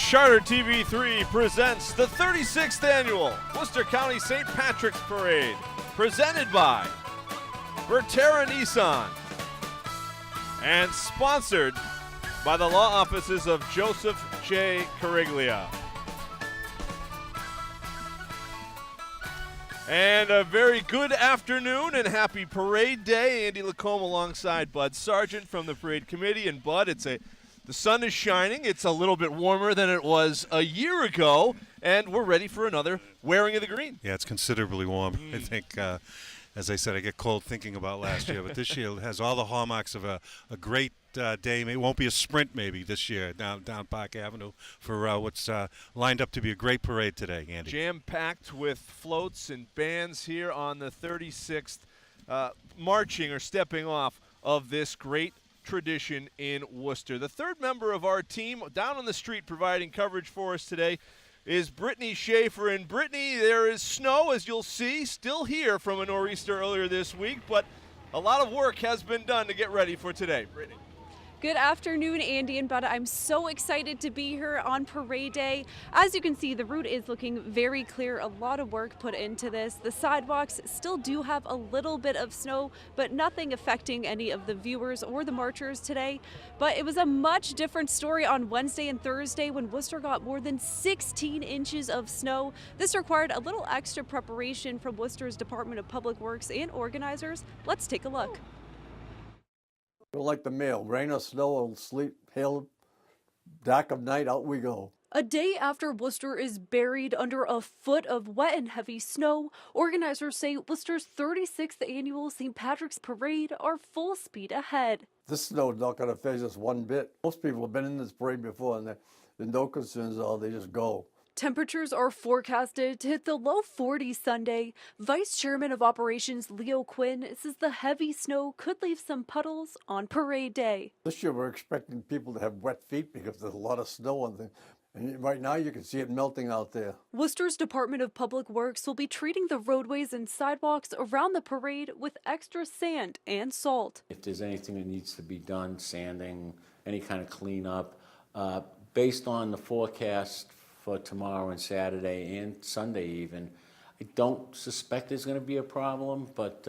Charter TV3 presents the 36th annual Worcester County St. Patrick's Parade, presented by Berterra Nissan and sponsored by the law offices of Joseph J. Cariglia. And a very good afternoon and happy Parade Day. Andy Lacombe alongside Bud Sargent from the Parade Committee. And Bud, the sun is shining. It's a little bit warmer than it was a year ago, and we're ready for another wearing of the green. Yeah, it's considerably warm. I think, as I said, I get cold thinking about last year, but this year has all the hallmarks of a great day. It won't be a sprint maybe this year down Park Avenue for what's lined up to be a great parade today, Andy. Jam-packed with floats and bands here on the 36th, marching or stepping off of this great tradition in Worcester. The third member of our team down on the street providing coverage for us today is Brittany Schaefer. And Brittany, there is snow, as you'll see, still here from a nor'easter earlier this week, but a lot of work has been done to get ready for today. Brittany. Good afternoon, Andy and Bud. I'm so excited to be here on Parade Day. As you can see, the route is looking very clear. A lot of work put into this. The sidewalks still do have a little bit of snow, but nothing affecting any of the viewers or the marchers today. But it was a much different story on Wednesday and Thursday when Worcester got more than 16 inches of snow. This required a little extra preparation from Worcester's Department of Public Works and organizers. Let's take a look. Like the mail, rain or snow or sleet, hail, dark of night, out we go. A day after Worcester is buried under a foot of wet and heavy snow, organizers say Worcester's 36th annual St. Patrick's Parade are full speed ahead. This snow is not going to phase us one bit. Most people have been in this parade before and there's no concerns at all, they just go. Temperatures are forecasted to hit the low 40s Sunday. Vice Chairman of Operations Leo Quinn says the heavy snow could leave some puddles on Parade Day. This year we're expecting people to have wet feet because there's a lot of snow on them. And right now you can see it melting out there. Worcester's Department of Public Works will be treating the roadways and sidewalks around the parade with extra sand and salt. If there's anything that needs to be done, sanding, any kind of cleanup, based on the forecast for tomorrow and Saturday and Sunday even, I don't suspect there's going to be a problem, but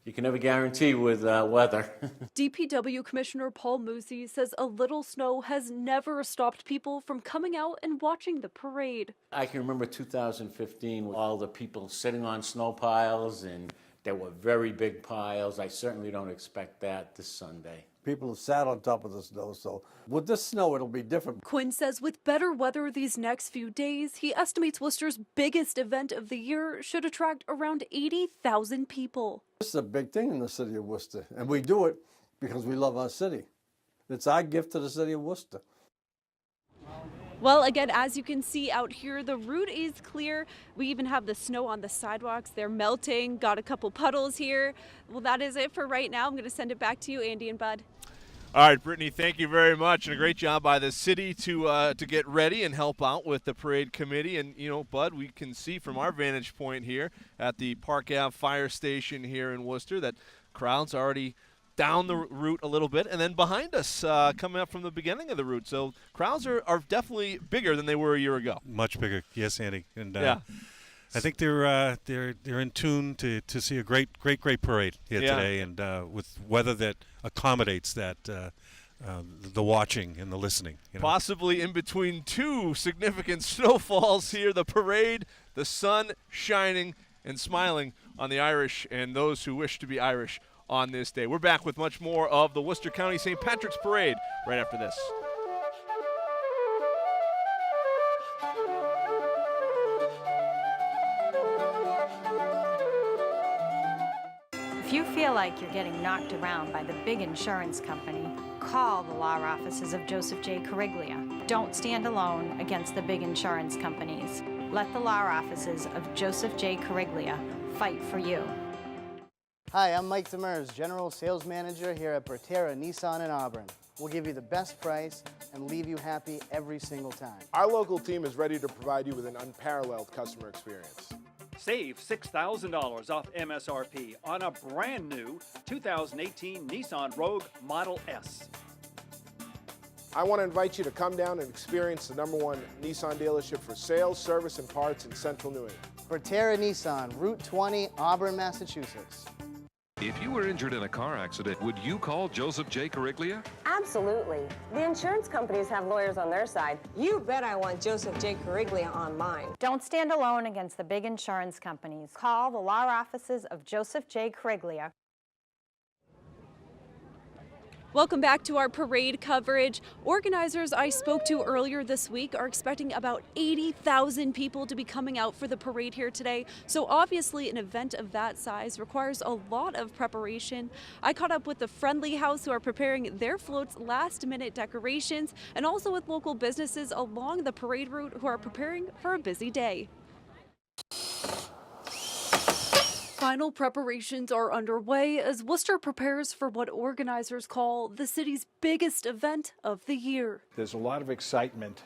you can never guarantee with weather. DPW Commissioner Paul Moosey says a little snow has never stopped people from coming out and watching the parade. I can remember 2015 with all the people sitting on snow piles, and there were very big piles. I certainly don't expect that this Sunday. People have sat on top of the snow, so with this snow it'll be different. Quinn says with better weather these next few days, he estimates Worcester's biggest event of the year should attract around 80,000 people. This is a big thing in the city of Worcester, and we do it because we love our city. It's our gift to the city of Worcester. Well, again, as you can see out here, the route is clear. We even have the snow on the sidewalks. They're melting, got a couple puddles here. Well, that is it for right now. I'm going to send it back to you, Andy and Bud. All right, Brittany, thank you very much, and a great job by the city to get ready and help out with the parade committee. And, you know, Bud, we can see from our vantage point here at the Park Ave Fire Station here in Worcester that crowds already down the route a little bit, and then behind us coming up from the beginning of the route. So crowds are definitely bigger than they were a year ago. Much bigger, yes, Andy. And yeah. I think they're in tune to see a great parade here today, and with weather that accommodates that the watching and the listening. You know? Possibly in between two significant snowfalls here, the parade, the sun shining and smiling on the Irish and those who wish to be Irish on this day. We're back with much more of the Worcester County St. Patrick's Parade right after this. If you feel like you're getting knocked around by the big insurance company, call the law offices of Joseph J. Cariglia. Don't stand alone against the big insurance companies. Let the law offices of Joseph J. Cariglia fight for you. Hi, I'm Mike Demers, General Sales Manager here at Berterra Nissan in Auburn. We'll give you the best price and leave you happy every single time. Our local team is ready to provide you with an unparalleled customer experience. Save $6,000 off MSRP on a brand new 2018 Nissan Rogue Model S. I want to invite you to come down and experience the #1 Nissan dealership for sales, service, and parts in Central New England. Bertera Nissan, Route 20, Auburn, Massachusetts. If you were injured in a car accident, would you call Joseph J. Cariglia? Absolutely. The insurance companies have lawyers on their side. You bet I want Joseph J. Cariglia on mine. Don't stand alone against the big insurance companies. Call the law offices of Joseph J. Cariglia. Welcome back to our parade coverage. Organizers I spoke to earlier this week are expecting about 80,000 people to be coming out for the parade here today. So obviously an event of that size requires a lot of preparation. I caught up with the Friendly House, who are preparing their floats, last-minute decorations, and also with local businesses along the parade route who are preparing for a busy day. Final preparations are underway as Worcester prepares for what organizers call the city's biggest event of the year. There's a lot of excitement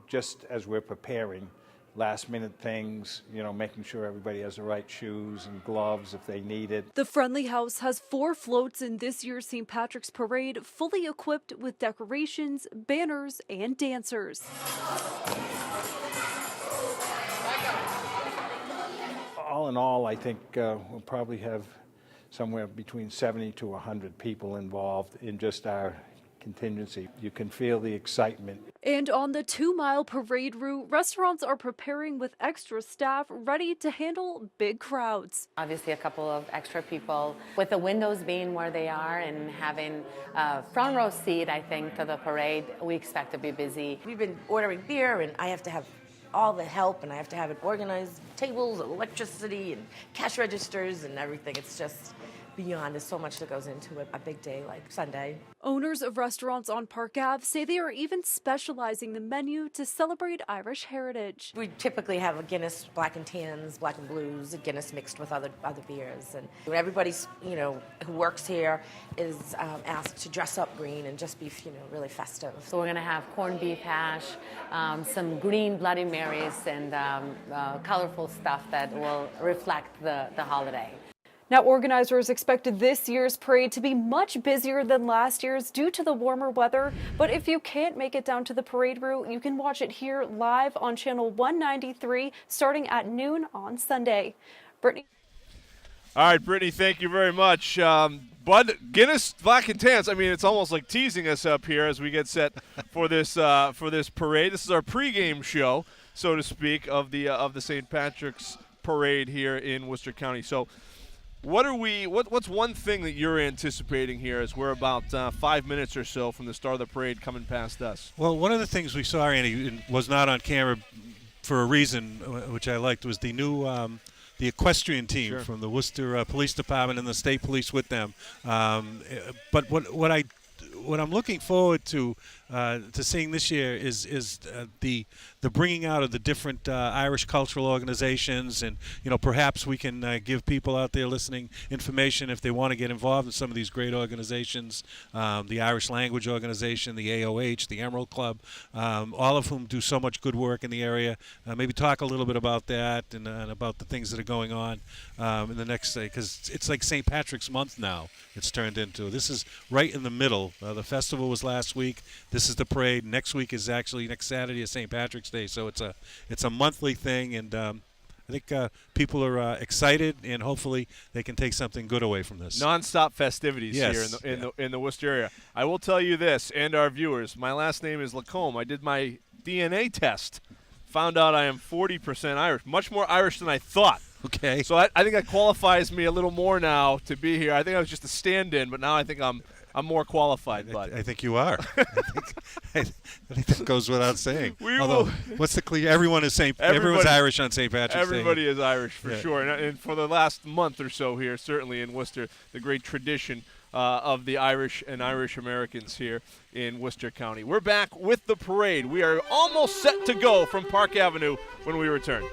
just as we're preparing. Last minute things, making sure everybody has the right shoes and gloves if they need it. The Friendly House has 4 floats in this year's St. Patrick's Parade, fully equipped with decorations, banners, and dancers. All in all, I think we'll probably have somewhere between 70 to 100 people involved in just our contingency. You can feel the excitement. And on the 2-mile parade route, restaurants are preparing with extra staff ready to handle big crowds. Obviously a couple of extra people. With the windows being where they are and having a front row seat, I think, to the parade, we expect to be busy. We've been ordering beer, and I have to have all the help, and I have to have it organized, tables, electricity, and cash registers, and everything. It's just beyond. There's so much that goes into it, a big day like Sunday. Owners of restaurants on Park Ave say they are even specializing the menu to celebrate Irish heritage. We typically have a Guinness Black and Tans, Black and Blues, a Guinness mixed with other beers. And everybody's, who works here is asked to dress up green and just be, really festive. So we're going to have corned beef hash, some green Bloody Marys, and colorful stuff that will reflect the holiday. Now, organizers expected this year's parade to be much busier than last year's due to the warmer weather. But if you can't make it down to the parade route, you can watch it here live on channel 193 starting at noon on Sunday. Brittany. All right, Brittany, thank you very much. Bud, Guinness Black and Tans. I mean, it's almost like teasing us up here as we get set for this parade. This is our pregame show, so to speak, of the St. Patrick's Parade here in Worcester County. So, what's one thing that you're anticipating here as we're about 5 minutes or so from the start of the parade coming past us? Well, one of the things we saw, Andy, and was not on camera for a reason, which I liked, was the new the equestrian team from the Worcester Police Department and the state police with them. But what I'm looking forward to seeing this year is the bringing out of the different Irish cultural organizations, and perhaps we can give people out there listening information if they want to get involved in some of these great organizations, the Irish Language Organization, the AOH, the Emerald Club, all of whom do so much good work in the area. Maybe talk a little bit about that and about the things that are going on in the next day, because it's like St. Patrick's Month now. It's turned into. This is right in the middle. The festival was last week. This is the parade. Next week is actually next Saturday is St. Patrick's Day. So it's a monthly thing, and I think people are excited, and hopefully they can take something good away from this. Non-stop festivities here in the Worcester area. I will tell you this, and our viewers, my last name is Lacombe. I did my DNA test, found out I am 40% Irish, much more Irish than I thought. Okay. So I think that qualifies me a little more now to be here. I think I was just a stand-in, but now I think I'm more qualified. Bud. I think you are. I think that goes without saying. Although, what's the clear? Everyone is everyone's Irish on St. Patrick's Day. Everybody is Irish for sure, and for the last month or so here, certainly in Worcester, the great tradition of the Irish and Irish Americans here in Worcester County. We're back with the parade. We are almost set to go from Park Avenue when we return.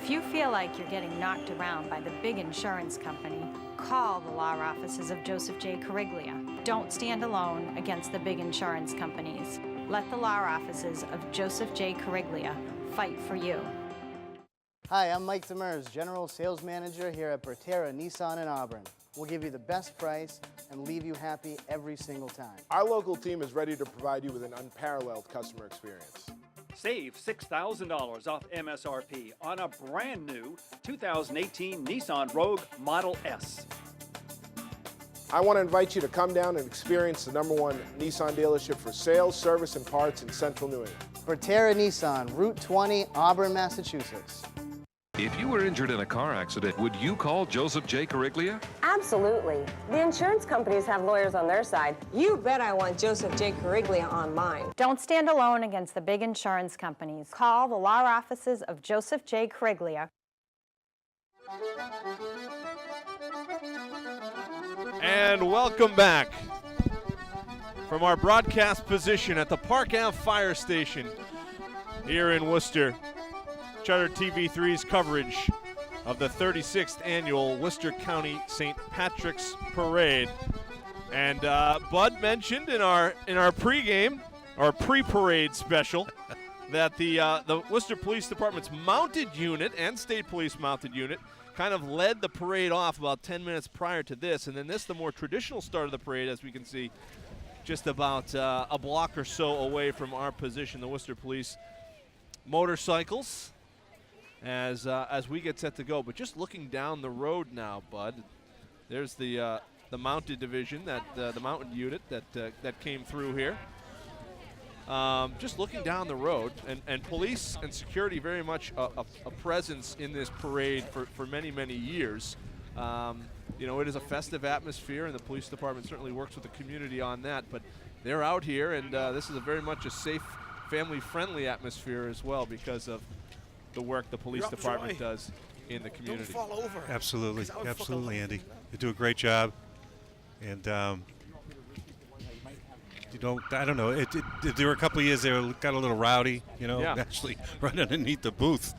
If you feel like you're getting knocked around by the big insurance company, call the law offices of Joseph J. Cariglia. Don't stand alone against the big insurance companies. Let the law offices of Joseph J. Cariglia fight for you. Hi, I'm Mike Demers, General Sales Manager here at Bertera Nissan in Auburn. We'll give you the best price and leave you happy every single time. Our local team is ready to provide you with an unparalleled customer experience. Save $6,000 off MSRP on a brand new 2018 Nissan Rogue Model S. I want to invite you to come down and experience the #1 Nissan dealership for sales, service, and parts in central New England. Bertera Nissan, Route 20, Auburn, Massachusetts. If you were injured in a car accident, would you call Joseph J. Cariglia? Absolutely. The insurance companies have lawyers on their side. You bet I want Joseph J. Cariglia on mine. Don't stand alone against the big insurance companies. Call the law offices of Joseph J. Cariglia. And welcome back from our broadcast position at the Park Ave Fire Station here in Worcester. Charter TV3's coverage of the 36th annual Worcester County St. Patrick's Parade. And Bud mentioned in our pregame, our pre-parade special, that the Worcester Police Department's mounted unit and State Police mounted unit kind of led the parade off about 10 minutes prior to this, and then this, the more traditional start of the parade, as we can see, just about a block or so away from our position, the Worcester Police motorcycles, as we get set to go. But just looking down the road now, Bud, there's the mounted division, the mounted unit that came through here. Just looking down the road, and police and security very much a presence in this parade for many, many years. You know, it is a festive atmosphere, and the police department certainly works with the community on that, but they're out here, and this is very much a safe, family-friendly atmosphere as well because of the work the police department does in the community. Don't fall over. Absolutely, Andy. They do a great job, and I don't know. There were a couple of years they got a little rowdy, actually right underneath the booth.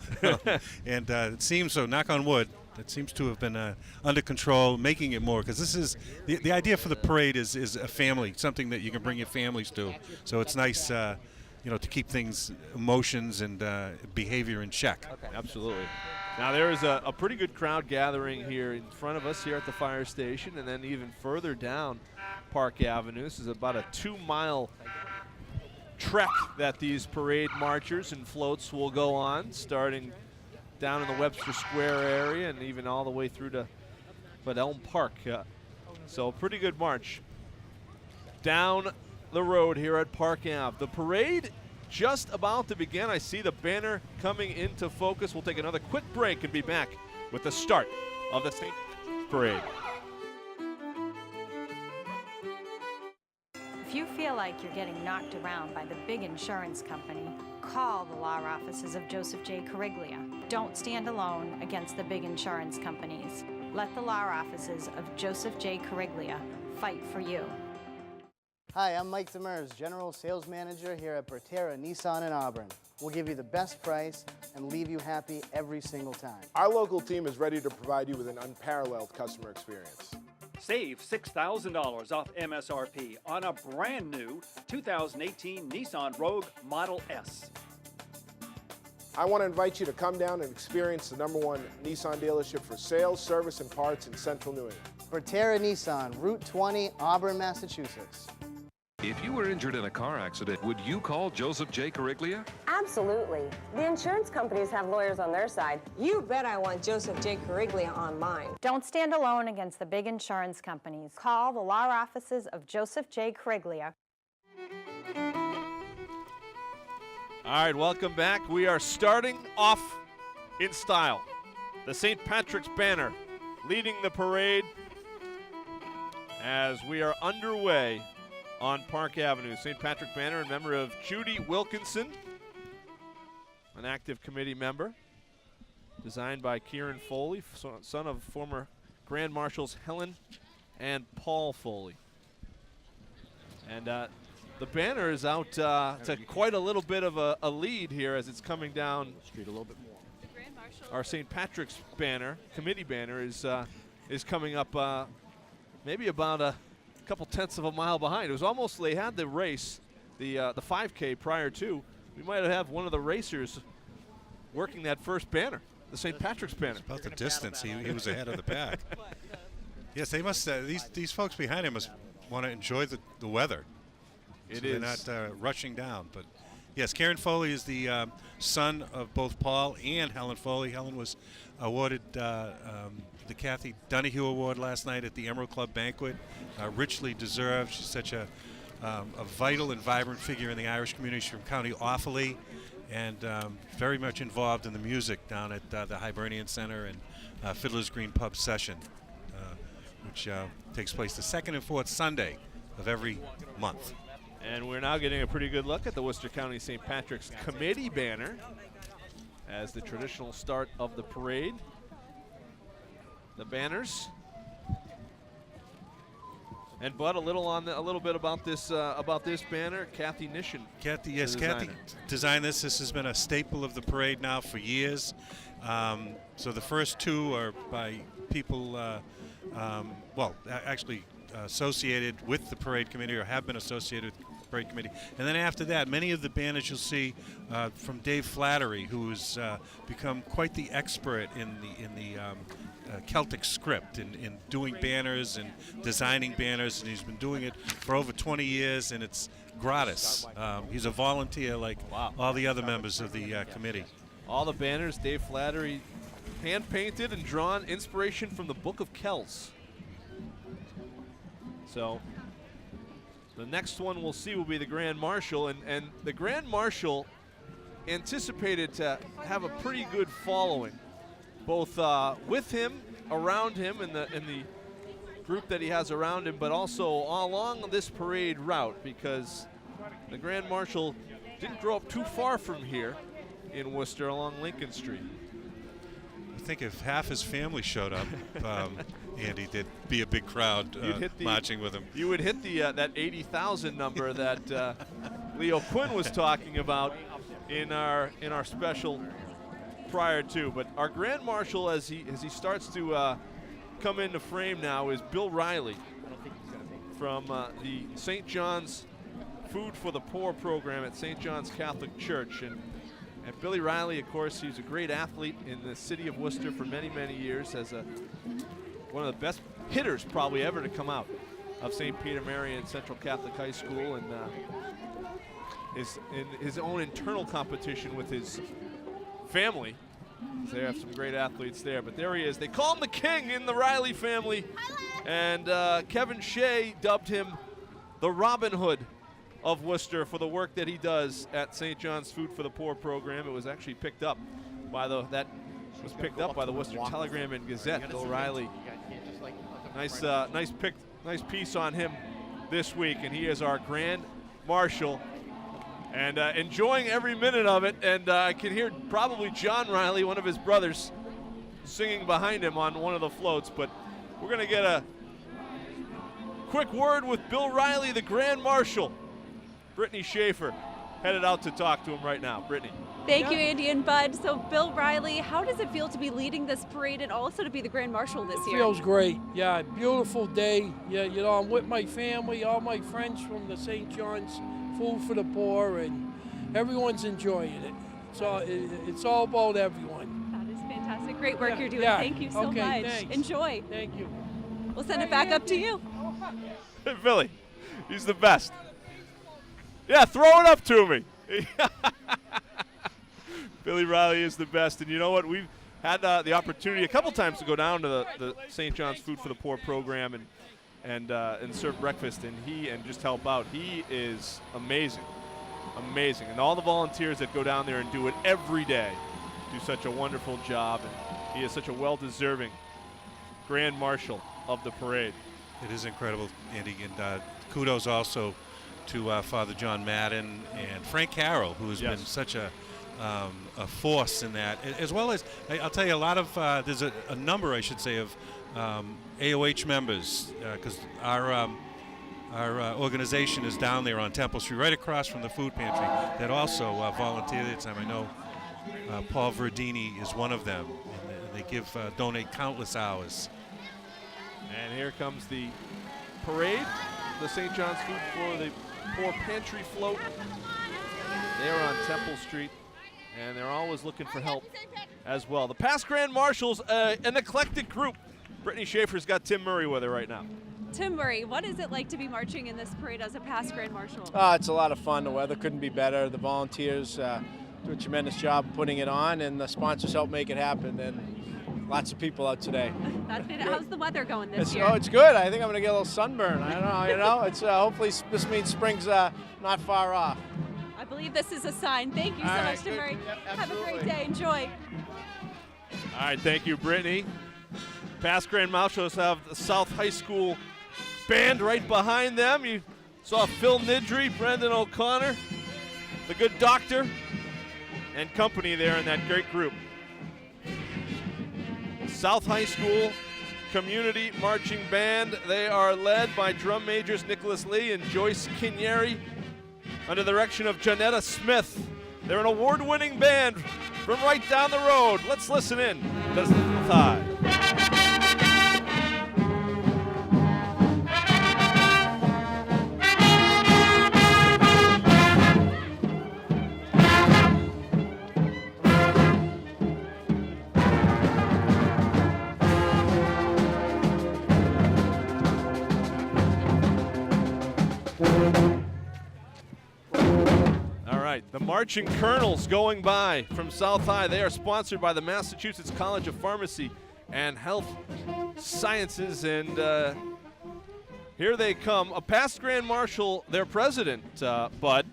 And it seems so, knock on wood, it seems to have been under control, making it more, because this is, the idea for the parade is a family, something that you can bring your families to. So it's nice, to keep things, emotions and behavior in check. Okay. Absolutely. Now there is a pretty good crowd gathering here in front of us here at the fire station, and then even further down Park Avenue. This is about a 2-mile trek that these parade marchers and floats will go on, starting down in the Webster Square area and even all the way through to Elm Park. So pretty good march down the road here at Park Ave. The parade just about to begin. I see the banner coming into focus. We'll take another quick break and be back with the start of the St. Parade. If you feel like you're getting knocked around by the big insurance company, call the law offices of Joseph J. Cariglia. Don't stand alone against the big insurance companies. Let the law offices of Joseph J. Cariglia fight for you. Hi, I'm Mike Demers, General Sales Manager here at Bertera Nissan in Auburn. We'll give you the best price and leave you happy every single time. Our local team is ready to provide you with an unparalleled customer experience. Save $6,000 off MSRP on a brand new 2018 Nissan Rogue Model S. I want to invite you to come down and experience the #1 Nissan dealership for sales, service, and parts in central New England. Bertera Nissan, Route 20, Auburn, Massachusetts. If you were injured in a car accident, would you call Joseph J. Cariglia? Absolutely. The insurance companies have lawyers on their side. You bet I want Joseph J. Cariglia on mine. Don't stand alone against the big insurance companies. Call the law offices of Joseph J. Cariglia. All right, welcome back. We are starting off in style. The St. Patrick's banner leading the parade as we are underway on Park Avenue. St. Patrick banner in memory of Judy Wilkinson, an active committee member, designed by Kieran Foley, son of former Grand Marshals Helen and Paul Foley. And the banner is out to quite a little bit of a lead here as it's coming down the street a little bit more. Our St. Patrick's banner, committee banner, is coming up maybe about a couple tenths of a mile behind. It was almost, they had the race, the 5K prior to. We might have one of the racers working that first banner, the St. Patrick's banner. About the distance, he was ahead of the pack. Yes, they must. These folks behind him must want to enjoy the weather. It so is. They're not rushing down. But yes, Karen Foley is the son of both Paul and Helen Foley. Helen was awarded the Kathy Donahue Award last night at the Emerald Club banquet. Richly deserved. She's such a vital and vibrant figure in the Irish community. She's from County Offaly, and very much involved in the music down at the Hibernian Center and Fiddler's Green Pub Session, which takes place the second and fourth Sunday of every month. And we're now getting a pretty good look at the Worcester County St. Patrick's Committee banner as the traditional start of the parade. The banners. And Bud, a little bit about this banner. Kathy Nishin. Kathy designed this. This has been a staple of the parade now for years. So the first two are by people, actually associated with the parade committee or have been associated with the parade committee. And then after that, many of the banners you'll see from Dave Flattery, who's become quite the expert in the Celtic script in doing banners and designing banners, and he's been doing it for over 20 years, and it's gratis. He's a volunteer like all the other members of the committee. All the banners, Dave Flattery, hand-painted and drawn, inspiration from the Book of Kells. So the next one we'll see will be the Grand Marshal, and the Grand Marshal anticipated to have a pretty good following, both with him, around him, in the group that he has around him, but also along this parade route, because the Grand Marshal didn't grow up too far from here in Worcester along Lincoln Street. I think if half his family showed up, Andy, there'd be a big crowd marching with him. You would hit the that 80,000 number that Leo Quinn was talking about in our special prior to. But our Grand Marshal, as he starts to come into frame now, is Bill Riley from the St. John's Food for the Poor program at St. John's Catholic Church. And Billy Riley, of course, he's a great athlete in the city of Worcester for many, many years, as one of the best hitters probably ever to come out of St. Peter Marian Central Catholic High School, and is in his own internal competition with his family. They have some great athletes there, but there he is. They call him the King in the Riley family, and Kevin Shea dubbed him the Robin Hood of Worcester for the work that he does at St. John's Food for the Poor program. It was actually picked up by the Worcester Telegram and Gazette. Bill Riley, nice piece on him this week, and he is our Grand Marshal, and enjoying every minute of it. And I can hear probably John Riley, one of his brothers, singing behind him on one of the floats. But we're going to get a quick word with Bill Riley, the Grand Marshal. Brittany Schaefer headed out to talk to him right now. Brittany. Thank you, Andy and Bud. So, Bill Riley, how does it feel to be leading this parade and also to be the Grand Marshal this year? Feels great. Yeah, beautiful day. Yeah, I'm with my family, all my friends from the St. John's Food for the Poor, and everyone's enjoying it. It's all about everyone. That is fantastic. Great work you're doing. Yeah. Thank you so much. Thanks. Enjoy. Thank you. We'll send it back up to you. Hey, Billy, he's the best. Yeah, throw it up to me. Billy Riley is the best, and you know what? We've had the opportunity a couple times to go down to the St. John's Food for the Poor program and serve breakfast, and just help out. He is amazing, and all the volunteers that go down there and do it every day do such a wonderful job, and he is such a well-deserving Grand Marshal of the parade. It is incredible, Andy, and kudos also to Father John Madden and Frank Carroll, who has been such a force in that, as well as, I'll tell you, a lot of, there's a number, I should say, of AOH members, because our organization is down there on Temple Street, right across from the food pantry, that also volunteer at the time. I know Paul Verdini is one of them, and they donate countless hours. And here comes the parade, the St. John's Food for the Poor Pantry float there on Temple Street. and they're always looking for help as well. The past Grand Marshals, an eclectic group. Brittany Schaefer's got Tim Murray with her right now. Tim Murray, what is it like to be marching in this parade as a past Grand Marshal? It's a lot of fun. The weather couldn't be better. The volunteers do a tremendous job putting it on, and the sponsors help make it happen. And lots of people out today. How's the weather going this year? Oh, it's good. I think I'm going to get a little sunburn. I don't know. You know, it's hopefully this means spring's not far off. I believe this is a sign. Thank you so much, Tim Murray. Yep, have a great day. Enjoy. All right, thank you, Brittany. Past Grand Marshals have the South High School band right behind them. You saw Phil Nidry, Brendan O'Connor, the good doctor, and company there in that great group. South High School Community Marching Band. They are led by drum majors Nicholas Lee and Joyce Kinyeri under the direction of Janetta Smith. They're an award-winning band from right down the road. Let's listen in to South High. The Marching Colonels going by from South High. They are sponsored by the Massachusetts College of Pharmacy and Health Sciences. And here they come. A past Grand Marshal, their president, Bud,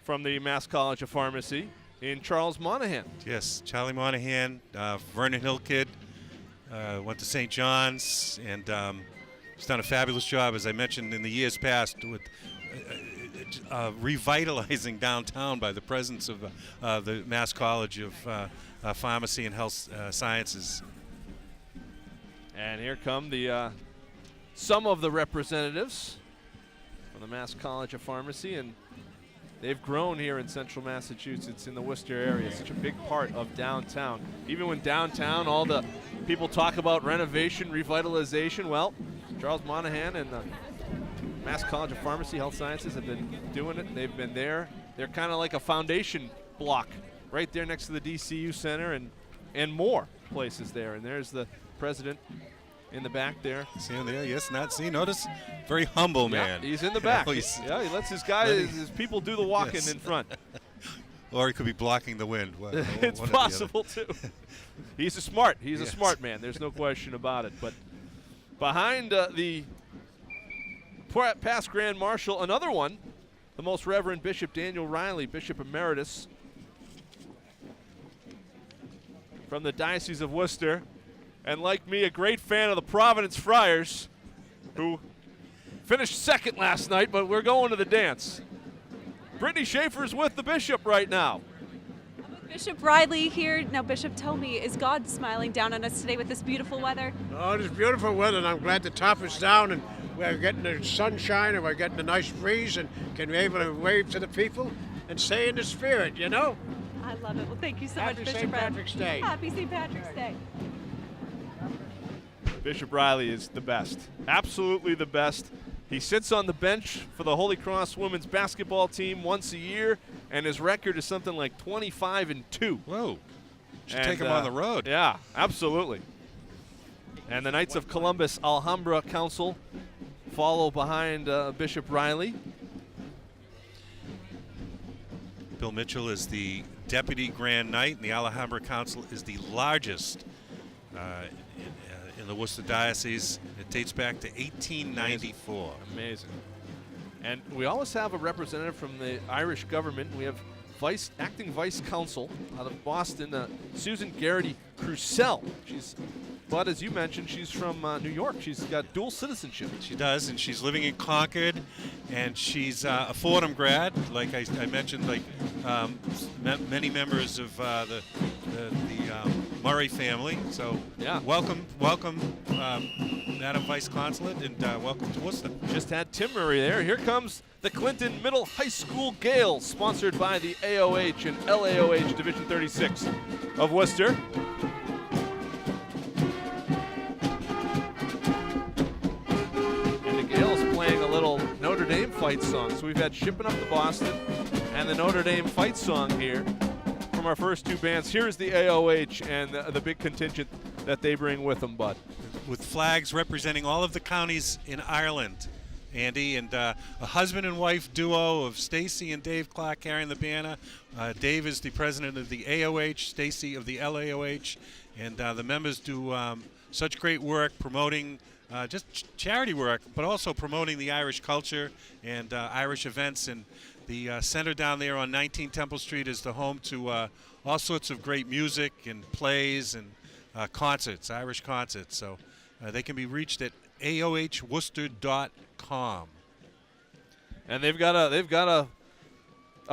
from the Mass College of Pharmacy, in Charles Monahan. Yes, Charlie Monahan, Vernon Hill kid, went to St. John's, and he's done a fabulous job, as I mentioned, in the years past with revitalizing downtown by the presence of the Mass College of Pharmacy and Health Sciences. And here come the some of the representatives from the Mass College of Pharmacy, and they've grown here in central Massachusetts in the Worcester area. Such a big part of downtown. Even when downtown, all the people talk about renovation, revitalization, well, Charles Monahan and the Mass College of Pharmacy, Health Sciences have been doing it. They've been there. They're kind of like a foundation block right there next to the DCU Center and more places there. And there's the president in the back there. See him there? Yes, notice? Very humble man. Yeah, he's in the back. He lets his guys, his people do the walking in front. Or he could be blocking the wind. It's possible, too. He's a smart man. There's no question about it. But behind the past Grand Marshal, another one, the Most Reverend Bishop Daniel Riley, Bishop Emeritus from the Diocese of Worcester, and like me, a great fan of the Providence Friars, who finished second last night, but we're going to the dance. Brittany Schaefer's with the Bishop right now. Bishop Riley here. Now, Bishop, tell me, is God smiling down on us today with this beautiful weather? Oh, it's beautiful weather, and I'm glad the top is down, and we're getting the sunshine, and we're getting a nice breeze, and can be able to wave to the people and stay in the spirit, you know? I love it. Well, thank you so much, Bishop. Happy St. Patrick's Day. Happy St. Patrick's Day. Bishop Riley is the best, absolutely the best. He sits on the bench for the Holy Cross women's basketball team once a year, and his record is something like 25-2. Whoa. Should take him on the road. Yeah, absolutely. And the Knights of Columbus Alhambra Council follow behind Bishop Riley. Bill Mitchell is the Deputy Grand Knight, and the Alhambra Council is the largest in the Worcester Diocese. It dates back to 1894. Amazing. And we always have a representative from the Irish government. We have acting vice consul out of Boston, Susan Garrity Crucell. But as you mentioned, she's from New York. She's got dual citizenship. She does, and she's living in Concord, and she's a Fordham grad, like I mentioned, like many members of the Murray family. So yeah, welcome, Madam Vice Consulate, and welcome to Worcester. Just had Tim Murray there. Here comes the Clinton Middle High School Gales, sponsored by the AOH and LAOH Division 36 of Worcester. Notre Dame fight song. So we've had Shipping Up to Boston and the Notre Dame fight song here for from our first two bands. Here's the AOH and the big contingent that they bring with them, Bud. With flags representing all of the counties in Ireland, Andy, and a husband and wife duo of Stacy and Dave Clark carrying the banner. Dave is the president of the AOH, Stacy of the LAOH, and the members do such great work promoting just charity work, but also promoting the Irish culture and Irish events. And the center down there on 19 Temple Street is the home to all sorts of great music and plays and concerts, Irish concerts. So they can be reached at aohworcester.com. And they've got a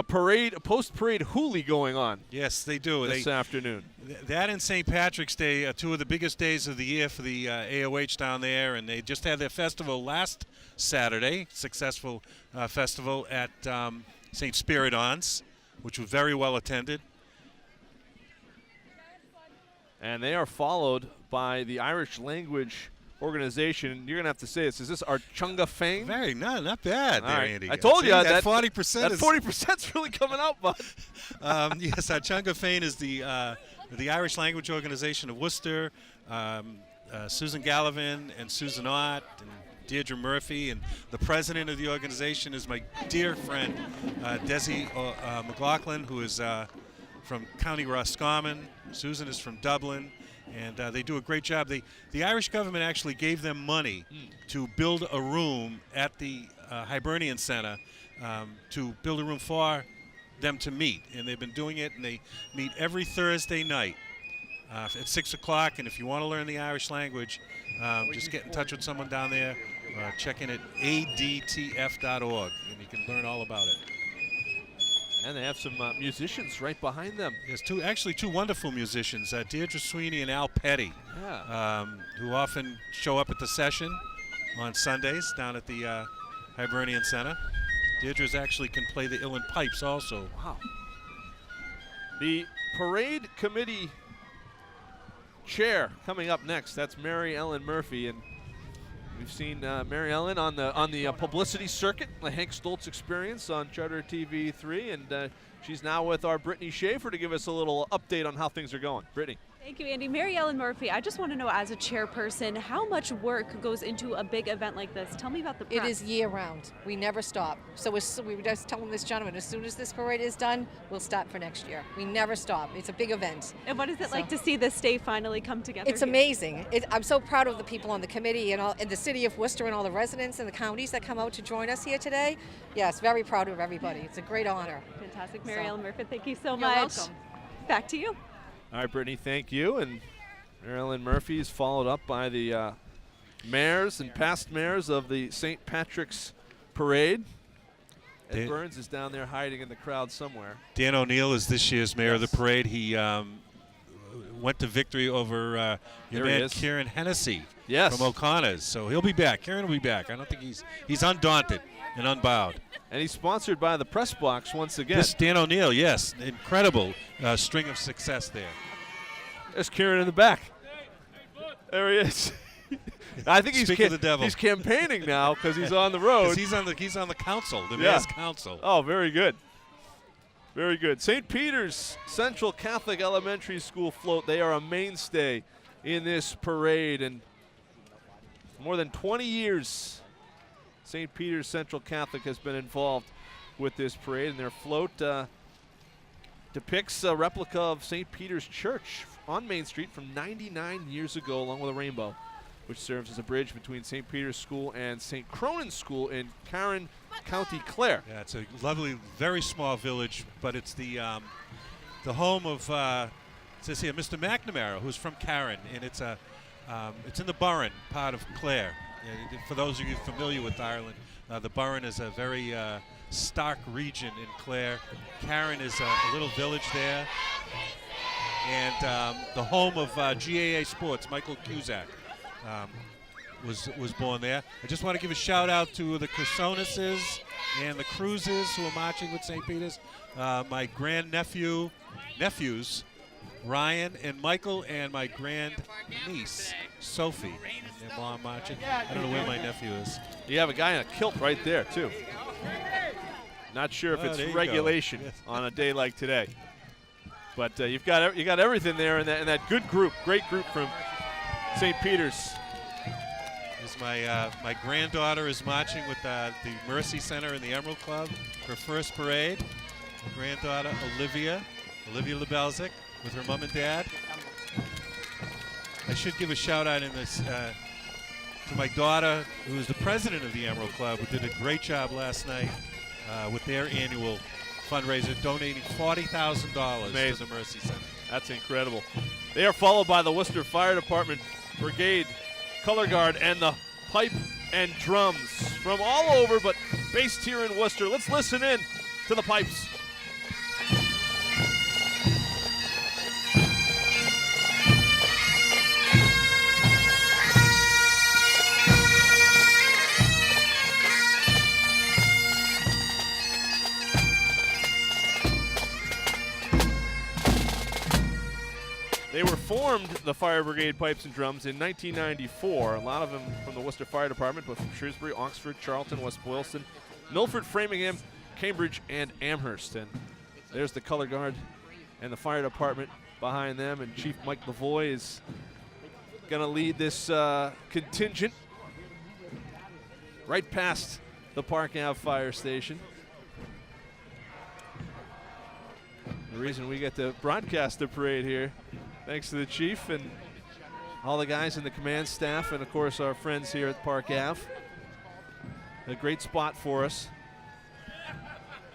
parade, a post-parade hoolie going on. Yes, they do. This afternoon. That and St. Patrick's Day are two of the biggest days of the year for the AOH down there, and they just had their festival last Saturday, successful festival at St. Spiridon's, which was very well attended. And they are followed by the Irish language organization. You're going to have to say this. Is this our Chunga Fane? Not bad there, right. Andy. I told you that 40%. That 40%'s really coming out, bud. Yes, our Chunga Fane is the Irish language organization of Worcester. Susan Gallivan and Susan Ott and Deirdre Murphy, and the president of the organization is my dear friend Desi McLaughlin, who is from County Roscommon. Susan is from Dublin, and they do a great job. The Irish government actually gave them money to build a room at the Hibernian Center, to build a room for them to meet, and they've been doing it, and they meet every Thursday night at 6 o'clock. And if you want to learn the Irish language, just get in touch with someone down there. Check in at adtf.org, and you can learn all about it. And they have some musicians right behind them. There's actually two wonderful musicians, Deirdre Sweeney and Al Petty, who often show up at the session on Sundays down at the Hibernian Center. Deirdre's actually can play the uilleann pipes also. Wow. The parade committee chair coming up next. That's Mary Ellen Murphy, and we've seen Mary Ellen on the publicity circuit, the Hank Stoltz Experience on Charter TV 3, and she's now with our Brittany Schaefer to give us a little update on how things are going. Brittany. Thank you, Andy. Mary Ellen Murphy, I just want to know, as a chairperson, how much work goes into a big event like this? Tell me about the prep. It is year-round. We never stop. So we were just telling this gentleman, as soon as this parade is done, we'll start for next year. We never stop. It's a big event. And what is it like to see this day finally come together? It's amazing. I'm so proud of the people on the committee and the city of Worcester and all the residents and the counties that come out to join us here today. Yes, very proud of everybody. It's a great honor. Fantastic. Mary Ellen Murphy, thank you so You're much. welcome. Back to you. All right, Brittany, thank you. And Marilyn Murphy is followed up by the mayors and past mayors of the St. Patrick's Parade. Ed Burns is down there hiding in the crowd somewhere. Dan O'Neill is this year's mayor of the parade. He went to victory over your man Kieran Hennessy from O'Connor's. So he'll be back. Kieran will be back. I don't think he's undaunted and unbowed. And he's sponsored by the Press Box once again. This Dan O'Neill, yes. Incredible string of success there. There's Kieran in the back. There he is. I think Speak of the devil. He's campaigning now because he's on the road. He's on the council, the mayor's council. Oh, very good. Very good. St. Peter's Central Catholic Elementary School float. They are a mainstay in this parade, and for more than 20 years, St. Peter's Central Catholic has been involved with this parade, and their float depicts a replica of St. Peter's Church on Main Street from 99 years ago, along with a rainbow, which serves as a bridge between St. Peter's School and St. Cronin's School in Karen, County Clare. Yeah, it's a lovely, very small village, but it's the home of, it says here, Mr. McNamara, who's from Karen, and it's in the Burren part of Clare. For those of you familiar with Ireland, the Burren is a very stark region in Clare. Karen is a little village there, and the home of GAA Sports. Michael Cusack was born there. I just want to give a shout out to the Cresonises and the Cruises who are marching with St. Peter's. My nephews, Ryan and Michael, and my grand niece, Sophie. Their mom marching. I don't know where my nephew is. You have a guy in a kilt right there, too. Not sure if it's regulation on a day like today. But you got everything there in that good group, great group from St. Peter's. My granddaughter is marching with the Mercy Center and the Emerald Club, her first parade. My granddaughter, Olivia Lebelzik, with her mom and dad. I should give a shout out in this to my daughter, who is the president of the Emerald Club, who did a great job last night with their annual fundraiser, donating $40,000 to the Mercy Center. That's incredible. They are followed by the Worcester Fire Department Brigade Color Guard and the pipe and drums from all over, but based here in Worcester. Let's listen in to the pipes. They were formed, the Fire Brigade Pipes and Drums, in 1994. A lot of them from the Worcester Fire Department, but from Shrewsbury, Oxford, Charlton, West Boylston, Milford, Framingham, Cambridge, and Amherst. And there's the color guard and the fire department behind them. And Chief Mike Lavoie is going to lead this contingent right past the Park Ave Fire Station. The reason we get to broadcast the parade here, thanks to the chief and all the guys in the command staff, and of course our friends here at Park Ave. A great spot for us,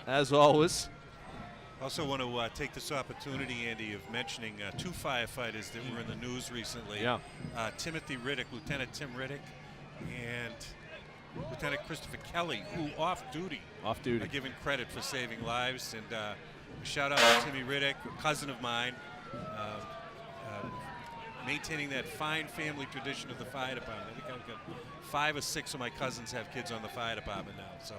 as always. Also want to take this opportunity, Andy, of mentioning two firefighters that were in the news recently. Yeah. Timothy Riddick, Lieutenant Tim Riddick, and Lieutenant Christopher Kelly, who off duty are given credit for saving lives. And a shout out to Timmy Riddick, a cousin of mine, maintaining that fine family tradition of the fire department. I think I've got 5 or 6 of my cousins have kids on the fire department now. So,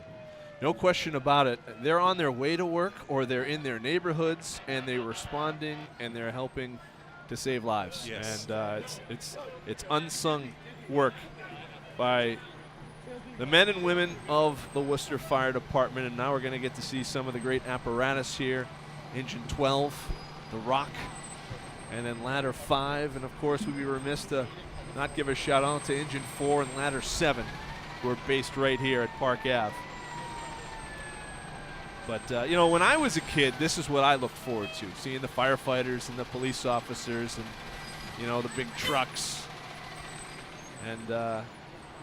no question about it. They're on their way to work, or they're in their neighborhoods, and they're responding, and they're helping to save lives. Yes. And it's unsung work by the men and women of the Worcester Fire Department. And now we're going to get to see some of the great apparatus here. Engine 12, the Rock, and then Ladder 5. And of course, we'd be remiss to not give a shout out to Engine 4 and Ladder 7, who are based right here at Park Ave. But, you know, when I was a kid, this is what I looked forward to, seeing the firefighters and the police officers and, you know, the big trucks. And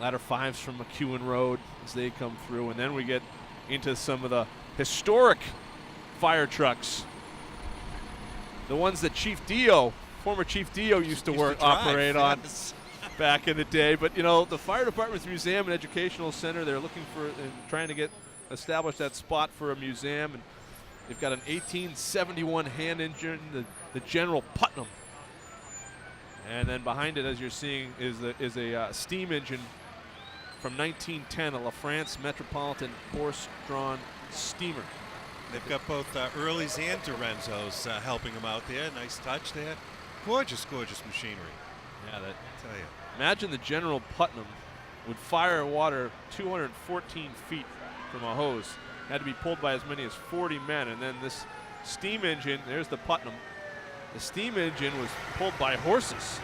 Ladder 5s from McEwen Road as they come through. And then we get into some of the historic fire trucks. The ones that former Chief Dio used to operate on back in the day. But, you know, the Fire Department's Museum and Educational Center, they're looking for and trying to establish that spot for a museum. And they've got an 1871 hand engine, the General Putnam. And then behind it, as you're seeing, is a steam engine from 1910, a La France Metropolitan horse-drawn steamer. They've got both Earlys and Dorenzos helping them out there. Nice touch there. Gorgeous, gorgeous machinery. Yeah, that tell you. Imagine the General Putnam would fire water 214 feet from a hose. Had to be pulled by as many as 40 men. And then this steam engine, there's the Putnam. The steam engine was pulled by horses.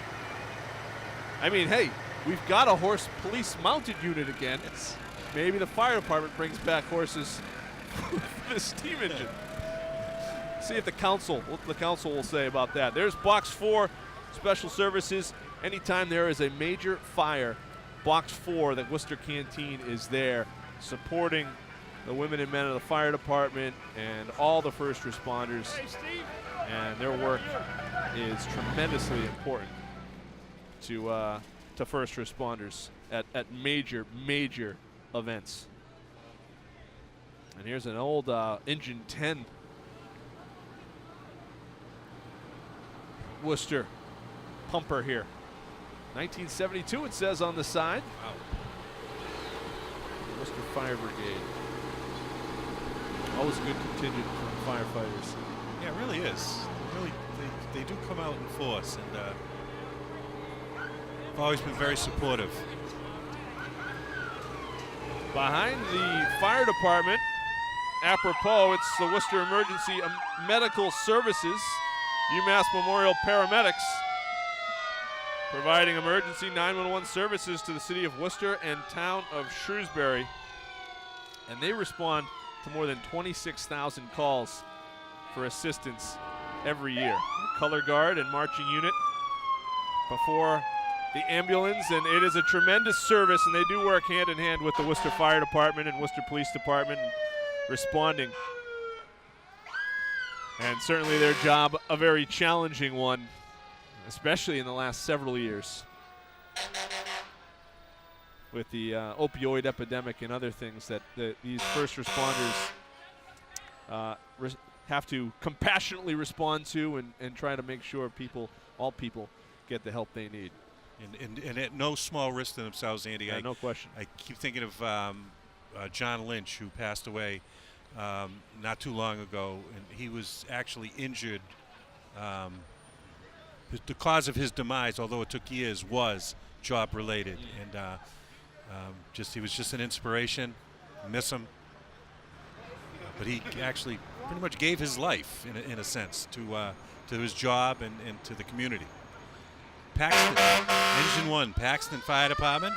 I mean, hey, we've got a horse police mounted unit again. Maybe the fire department brings back horses for the steam engine. See if what the council will say about that. There's Box 4, Special Services. Anytime there is a major fire, Box 4, the Worcester Canteen, is there supporting the women and men of the fire department and all the first responders. And their work is tremendously important to first responders at major events. And here's an old Engine 10 Worcester pumper here. 1972 it says on the side. Wow. Worcester Fire Brigade. Always a good contingent from firefighters. Yeah, it really is. They do come out in force, and I've always been very supportive. Behind the fire department, apropos, it's the Worcester Emergency Medical Services. UMass Memorial paramedics providing emergency 911 services to the city of Worcester and town of Shrewsbury. And they respond to more than 26,000 calls for assistance every year. Color guard and marching unit before the ambulance, and it is a tremendous service, and they do work hand in hand with the Worcester Fire Department and Worcester Police Department responding. And certainly their job a very challenging one, especially in the last several years with the opioid epidemic and other things that these first responders have to compassionately respond to and try to make sure all people get the help they need. And at no small risk to themselves, Andy. Yeah, no question. I keep thinking of John Lynch, who passed away not too long ago, and he was actually injured. The cause of his demise, although it took years, was job-related, and he was just an inspiration. Miss him, but he actually pretty much gave his life, in a sense, to his job and to the community. Paxton, Engine 1, Paxton Fire Department.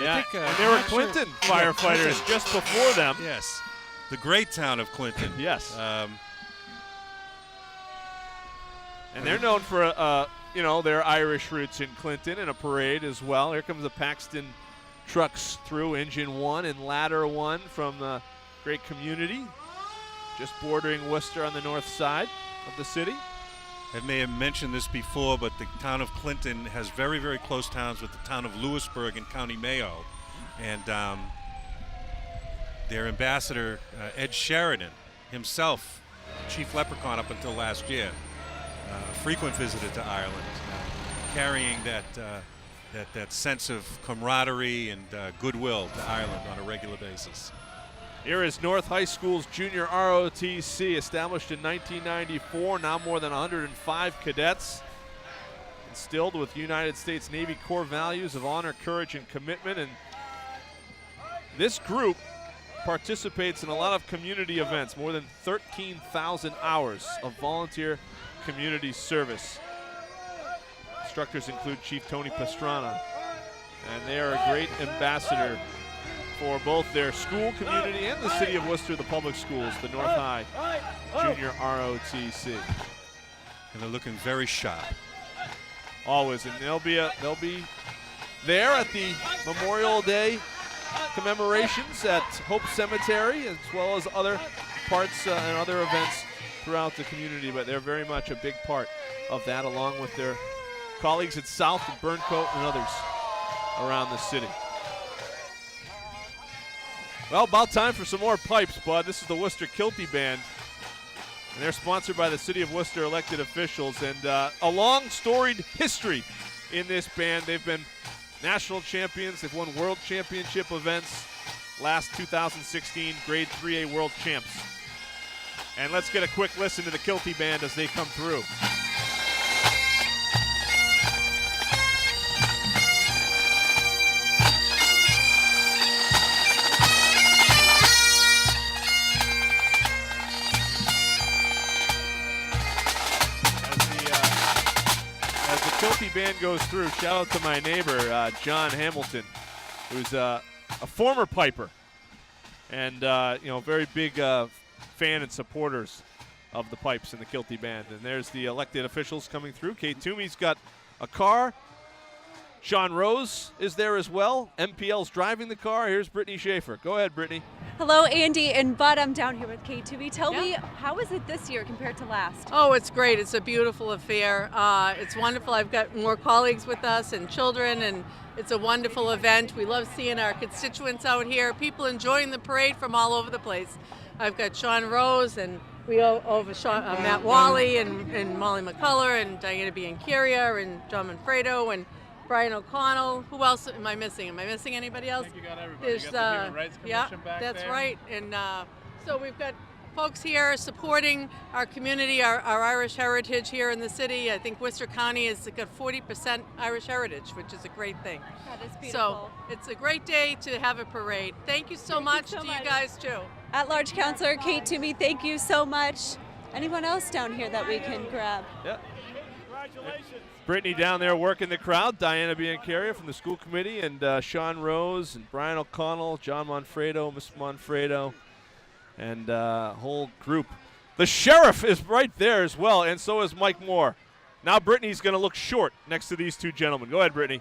Yeah, I think, and there were I'm not sure. Clinton Yeah, firefighters Clinton. just before them. Yes, the great town of Clinton. Yes. And they're known for, their Irish roots in Clinton and a parade as well. Here comes the Paxton trucks through, Engine 1 and Ladder 1 from the great community, just bordering Worcester on the north side of the city. I may have mentioned this before, but the town of Clinton has very, very close towns with the town of Lewisburg in County Mayo. And their ambassador, Ed Sheridan, himself, chief leprechaun up until last year, a frequent visitor to Ireland, carrying that sense of camaraderie and goodwill to Ireland on a regular basis. Here is North High School's junior ROTC, established in 1994, now more than 105 cadets, instilled with United States Navy core values of honor, courage, and commitment. And this group participates in a lot of community events, more than 13,000 hours of volunteer community service. Instructors include Chief Tony Pastrana, and they are a great ambassador for both their school community and the city of Worcester, the public schools, the North High Junior ROTC. And they're looking very sharp. Always, and they'll be there at the Memorial Day commemorations at Hope Cemetery, as well as other parts and other events throughout the community. But they're very much a big part of that, along with their colleagues at South and Burncoat and others around the city. Well, about time for some more pipes, Bud. This is the Worcester Kilty Band, and they're sponsored by the City of Worcester elected officials, and a long, storied history in this band. They've been national champions. They've won world championship events. Last 2016 Grade 3A world champs. And let's get a quick listen to the Kilty Band as they come through. Kilty Band goes through. Shout out to my neighbor, John Hamilton, who's a former Piper and, very big fan and supporters of the pipes and the Kilty Band. And there's the elected officials coming through. Kate Toomey's got a car. Sean Rose is there as well. MPL's driving the car. Here's Brittany Schaefer. Go ahead, Brittany. Hello, Andy and Bud. I'm down here with Kate Toomey. Tell me, how is it this year compared to last? Oh, it's great. It's a beautiful affair. It's wonderful. I've got more colleagues with us and children, and it's a wonderful event. We love seeing our constituents out here, people enjoying the parade from all over the place. I've got Sean Rose, and we over Matt Wally and Molly McCullough and Diana Biancaria and John Manfredo and Brian O'Connell. Who else am I missing? Am I missing anybody else? I think you got everybody. There's, you got the Human Rights Commission back that's there. right. And so we've got folks here supporting our community, our Irish heritage here in the city. I think Worcester County has got 40% Irish heritage, which is a great thing. That is beautiful. So it's a great day to have a parade. Thank you so much to you guys too. At-large Councilor Kate Toomey, thank you so much. Anyone else down here that we can grab? Yeah. Brittany down there working the crowd, Diana Biancaria from the school committee, and Sean Rose and Brian O'Connell, John Monfredo, Miss Monfredo, and whole group. The sheriff is right there as well, and so is Mike Moore. Now Brittany's going to look short next to these two gentlemen. Go ahead, Brittany.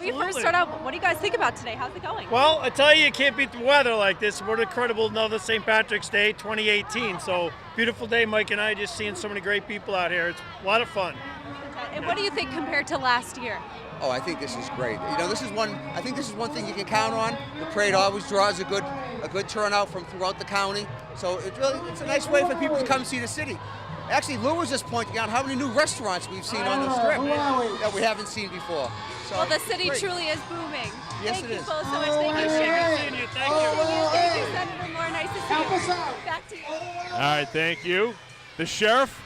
We first start out, what do you guys think about today? How's it going? Well, I tell you can't beat the weather like this. What an incredible another St. Patrick's Day 2018. So beautiful day, Mike and I, just seeing so many great people out here. It's a lot of fun. And what do you think compared to last year? Oh, I think this is great. You know, I think this is one thing you can count on. The parade always draws a good turnout from throughout the county. So it's a nice way for people to come see the city. Actually, Lou was just pointing out how many new restaurants we've seen on the strip that we haven't seen before. So, well, the city great. truly is booming. Yes, Thank it you is. both so much. Thank you, Sheriff. Thank you. Thank you, Senator Moore. Nice to see you. Back to you. All right, thank you. The sheriff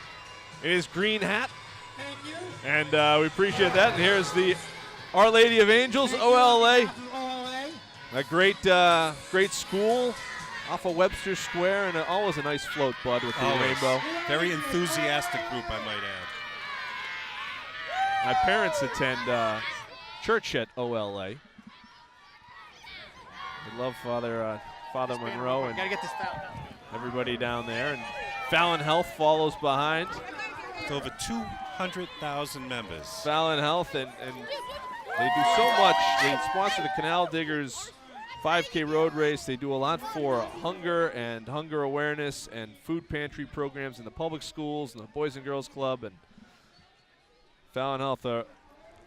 in his green hat. Thank you. And we appreciate that. And here's the Our Lady of Angels, OLA. A great school off of Webster Square, and always a nice float, Bud, with the rainbow. Very enthusiastic group, I might add. My parents attend church at OLA. They love Father Monroe and everybody down there. And Fallon Health follows behind. With over 200,000 members. Fallon Health, and they do so much. They sponsor the Canal Diggers 5K road race. They do a lot for hunger and hunger awareness and food pantry programs in the public schools and the Boys and Girls Club. And Fallon Health are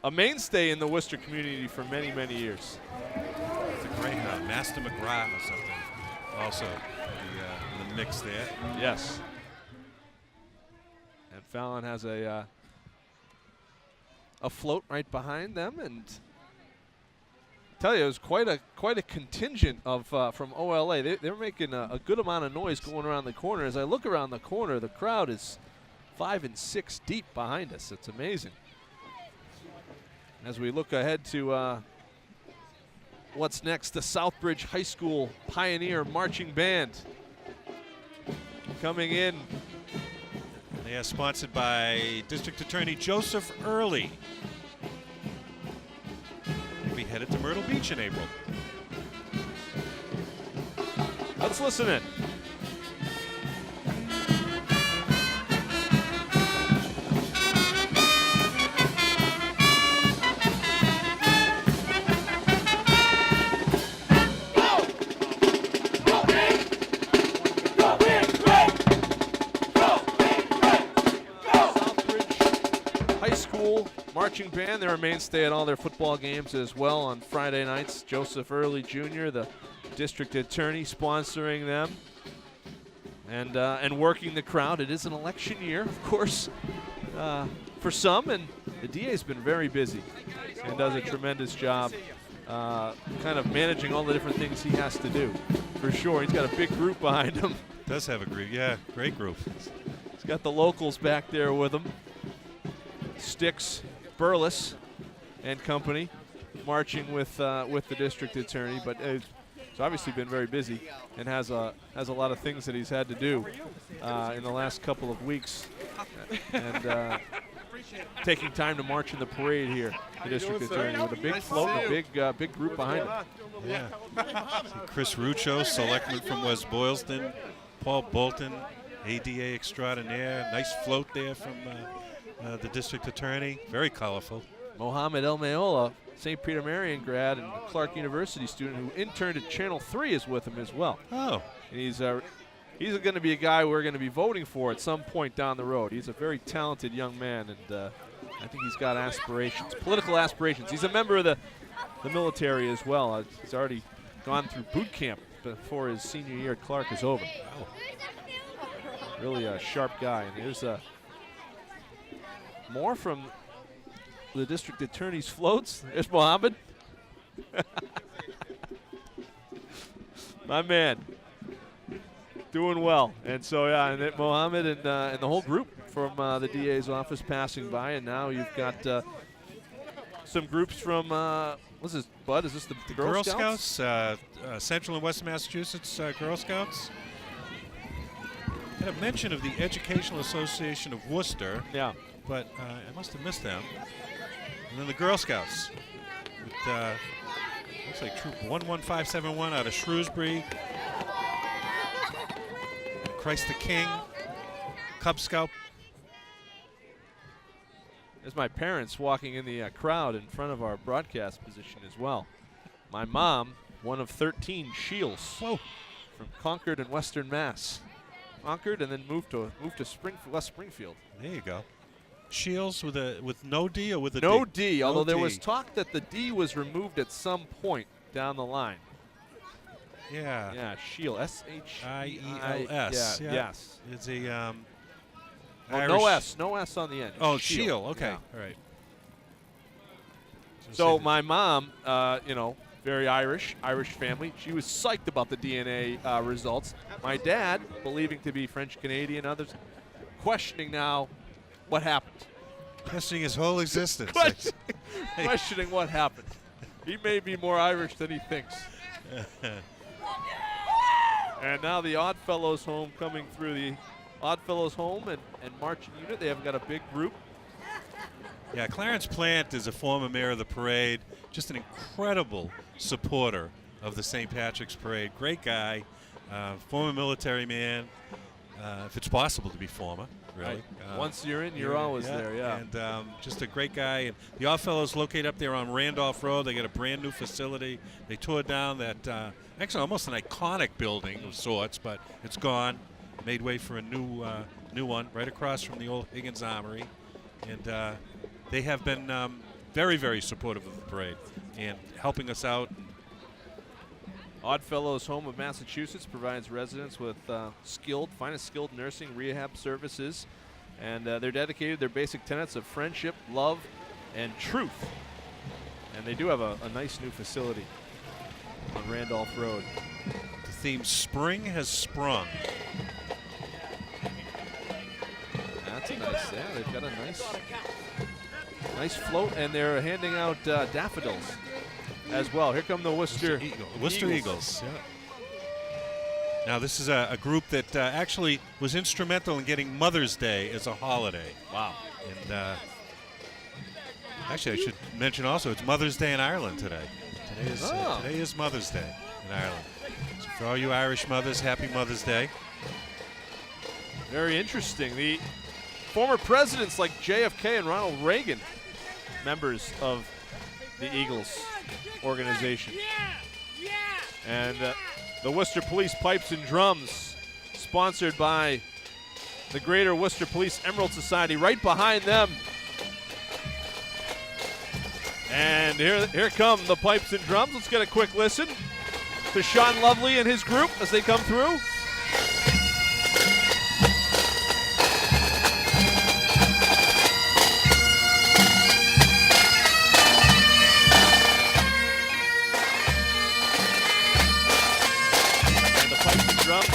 a mainstay in the Worcester community for many, many years. It's a great Master McGrath or something also in the mix there. Yes. And Fallon has a float right behind them, and I tell you, it was quite a contingent of from OLA. They're making a good amount of noise going around the corner. As I look around the corner, the crowd is 5 and 6 deep behind us. It's amazing. As we look ahead to what's next, the Southbridge High School Pioneer Marching Band coming in. They are sponsored by District Attorney Joseph Early. We'll be headed to Myrtle Beach in April. Let's listen in. Marching band, they're a mainstay at all their football games as well on Friday nights. Joseph Early Jr., the district attorney, sponsoring them and working the crowd. It is an election year, of course, for some, and the DA's been very busy and does a tremendous job kind of managing all the different things he has to do, for sure. He's got a big group behind him. Does have a group, yeah, great group. He's got the locals back there with him. Sticks, Burles, and company, marching with the district attorney, but it's obviously been very busy and has a lot of things that he's had to do in the last couple of weeks, and taking time to march in the parade here, the district attorney, with a big float and a big group behind him. Yeah. Chris Ruccio, selectman from West Boylston, Paul Bolton, ADA extraordinaire, nice float there from the district attorney, very colorful. Mohammed El Mayola, St. Peter Marian grad and Clark University student who interned at Channel 3 is with him as well. Oh. And he's going to be a guy we're going to be voting for at some point down the road. He's a very talented young man, and I think he's got aspirations, political aspirations. He's a member of the military as well. He's already gone through boot camp before his senior year at Clark is over. Wow. Really a sharp guy. And here's more from the district attorney's floats. There's Mohammed. My man. Doing well. And so, yeah, and Mohammed and the whole group from the DA's office passing by. And now you've got some groups from, what's this, Bud? Is this the Girl Scouts? Central and Western Massachusetts Girl Scouts. had a mention of the Educational Association of Worcester. Yeah. But I must have missed them. And then the Girl Scouts. With, looks like Troop 11571 out of Shrewsbury. Christ the King. Cub Scout. There's my parents walking in the crowd in front of our broadcast position as well. My mom, one of 13 Shields from Concord and Western Mass. Concord and then moved to West Springfield. There you go. Shields with no D or with a no D? D, although there was talk that the D was removed at some point down the line. Yeah. Yeah, Shield. S-H-I-E-L-S. Yeah. Yes. It's a no S on the end. Oh, Shield. Okay. Yeah. All right. So my mom, very Irish family. She was psyched about the DNA results. My dad, believing to be French Canadian, others questioning now what happened. Questioning his whole existence. Questioning what happened. He may be more Irish than he thinks. And now the Oddfellows home coming through, the Oddfellows home and marching unit. They have got a big group. Yeah, Clarence Plant is a former mayor of the parade, just an incredible supporter of the St. Patrick's Parade. Great guy, former military man, if it's possible to be former, really. Once you're in, you're always there, yeah. And just a great guy. And the Oddfellows located up there on Randolph Road. They got a brand new facility. They tore down that, actually almost an iconic building of sorts, but it's gone. Made way for a new one right across from the old Higgins Armory. And they have been very, very supportive of the parade and helping us out. Oddfellows Home of Massachusetts provides residents with finest skilled nursing rehab services. And they're dedicated to their basic tenets of friendship, love, and truth. And they do have a nice new facility on Randolph Road. The theme, Spring Has Sprung. That's a nice, they've got a nice float, and they're handing out daffodils as well. Here come the Worcester Eagles. Yeah. Now this is a group that actually was instrumental in getting Mother's Day as a holiday. Wow. And actually I should mention also it's Mother's Day in Ireland today. Today is Mother's Day in Ireland. So for all you Irish mothers, happy Mother's Day. Very interesting. The former presidents like JFK and Ronald Reagan, members of the Eagles organization. And the Worcester Police Pipes and Drums, sponsored by the Greater Worcester Police Emerald Society, right behind them. And here come the Pipes and Drums. Let's get a quick listen to Sean Lovely and his group as they come through.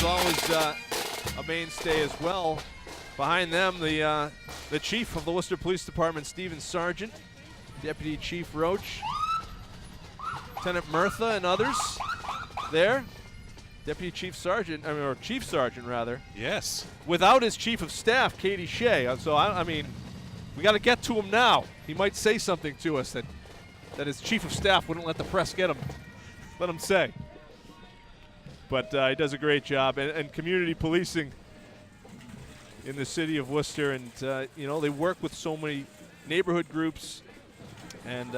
Always a mainstay as well. Behind them, the chief of the Worcester Police Department, Stephen Sargent, Deputy Chief Roach, Lieutenant Murtha, and others there. Deputy Chief Sergeant, or Chief Sergeant rather. Yes. Without his Chief of Staff, Katie Shea. So I mean, we got to get to him now. He might say something to us that his Chief of Staff wouldn't let the press get him. Let him say. But he does a great job, and community policing in the city of Worcester, and they work with so many neighborhood groups, and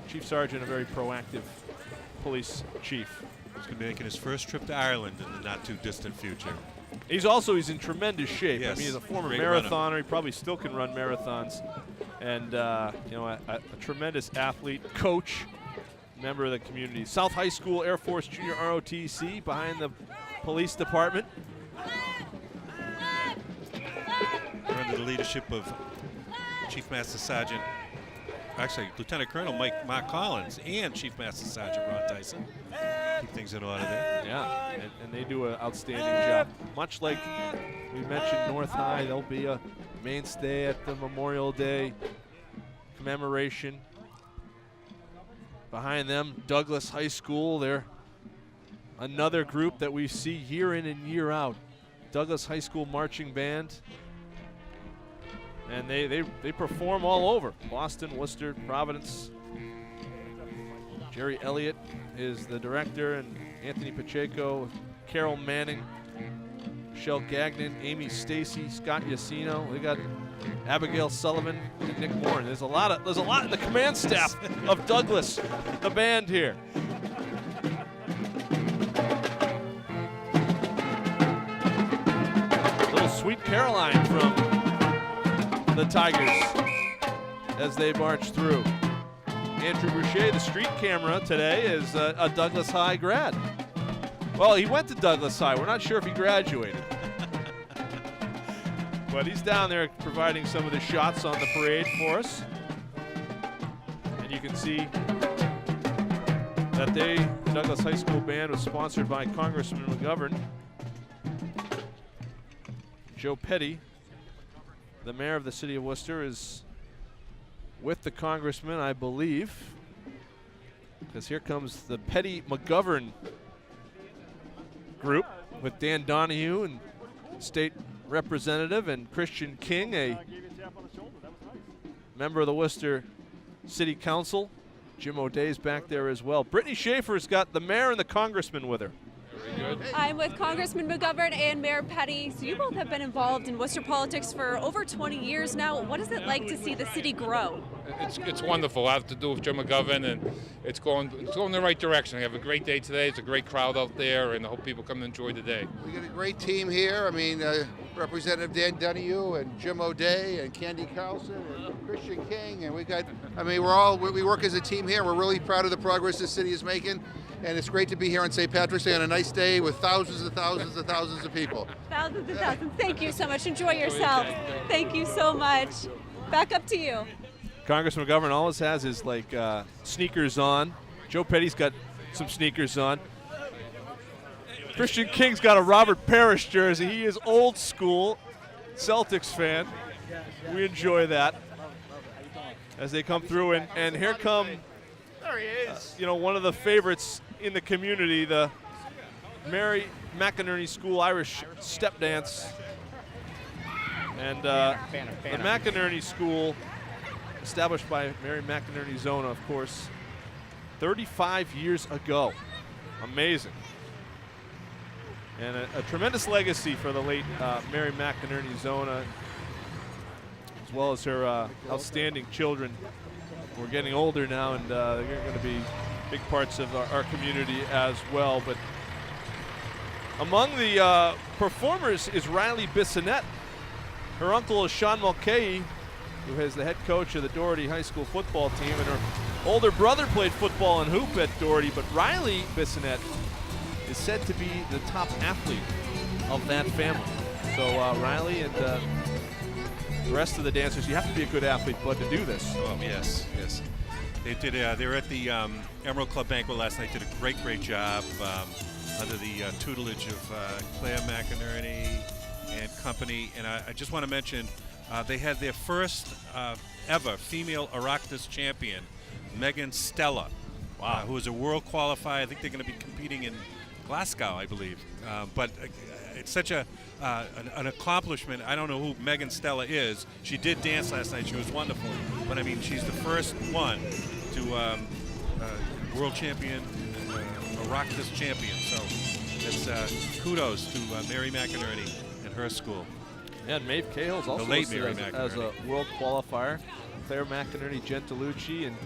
Chief Sergeant, a very proactive police chief. He's going to be making his first trip to Ireland in the not too distant future. He's in tremendous shape. Yes. I mean, he's a former Great marathoner. runner. He probably still can run marathons, and a tremendous athlete, coach. Member of the community. South High School Air Force Junior ROTC behind the police department. We're under the leadership of Chief Master Sergeant, Lieutenant Colonel Mark Collins and Chief Master Sergeant Ron Dyson. Keep things in order there. Yeah, and they do an outstanding job. Much like we mentioned North High, they'll be a mainstay at the Memorial Day commemoration. Behind them, Douglas High School. They're another group that we see year in and year out Douglas High School Marching Band. And they perform all over. Boston, Worcester, Providence. Jerry Elliott is the director, and Anthony Pacheco, Carol Manning, Michelle Gagnon, Amy Stacy, Scott Yacino. We got Abigail Sullivan and Nick Moore. There's a lot in the command staff of Douglas, the band here. Little Sweet Caroline from the Tigers as they march through. Andrew Boucher, the street camera today, is a Douglas High grad. Well, he went to Douglas High. We're not sure if he graduated. But he's down there providing some of the shots on the parade for us. And you can see that the Douglas High School Band was sponsored by Congressman McGovern. Joe Petty, the mayor of the city of Worcester, is with the congressman, I believe, because here comes the Petty McGovern group with Dan Donahue and state representative, and Christian King, a member of the Worcester City Council. Jim O'Day's back there as well. Brittany Schaefer's got the mayor and the congressman with her. I'm with Congressman McGovern and Mayor Petty. So you both have been involved in Worcester politics for over 20 years now. What is it like to see the city grow? It's wonderful. I have to do with Jim McGovern, and it's going in the right direction. We have a great day today. It's a great crowd out there, and I hope people come and enjoy the day. We got a great team here. I mean, Representative Dan Donahue and Jim O'Day and Candy Carlson and Christian King, and we work as a team here. We're really proud of the progress the city is making. And it's great to be here on St. Patrick's Day on a nice day with thousands and thousands and thousands of people. Thousands and thousands. Thank you so much. Enjoy yourself. Thank you so much. Back up to you. Congressman McGovern always has his sneakers on. Joe Petty's got some sneakers on. Christian King's got a Robert Parrish jersey. He is old school Celtics fan. We enjoy that as they come through, and here come There he is. one of the favorites in the community, the Mary McInerney School Irish Step Dance. And the McInerney School, established by Mary McInerney Zona, of course, 35 years ago. Amazing. And a tremendous legacy for the late Mary McInerney Zona, as well as her outstanding children. We're getting older now, and they're going to be big parts of our community as well. But among the performers is Riley Bissonette. Her uncle is Sean Mulcahy, who is the head coach of the Doherty High School football team, and her older brother played football and hoop at Doherty. But Riley Bissonette is said to be the top athlete of that family. So Riley and the rest of the dancers, you have to be a good athlete, but to do this. Oh, yes. They did. They were at the Emerald Club banquet last night. Did a great job under the tutelage of Claire McInerney and company. And I just want to mention they had their first ever female Oireachtas champion, Megan Stella, who is a world qualifier. I think they're going to be competing in Glasgow, I believe. But it's such an accomplishment. I don't know who Megan Stella is. She did dance last night. She was wonderful. But, I mean, she's the first one to world champion, Oireachtas champion. So it's kudos to Mary McInerney and her school. Yeah, and Maeve Cahill's also the late listed Mary as a world qualifier. Claire McInerney, Gentolucci, and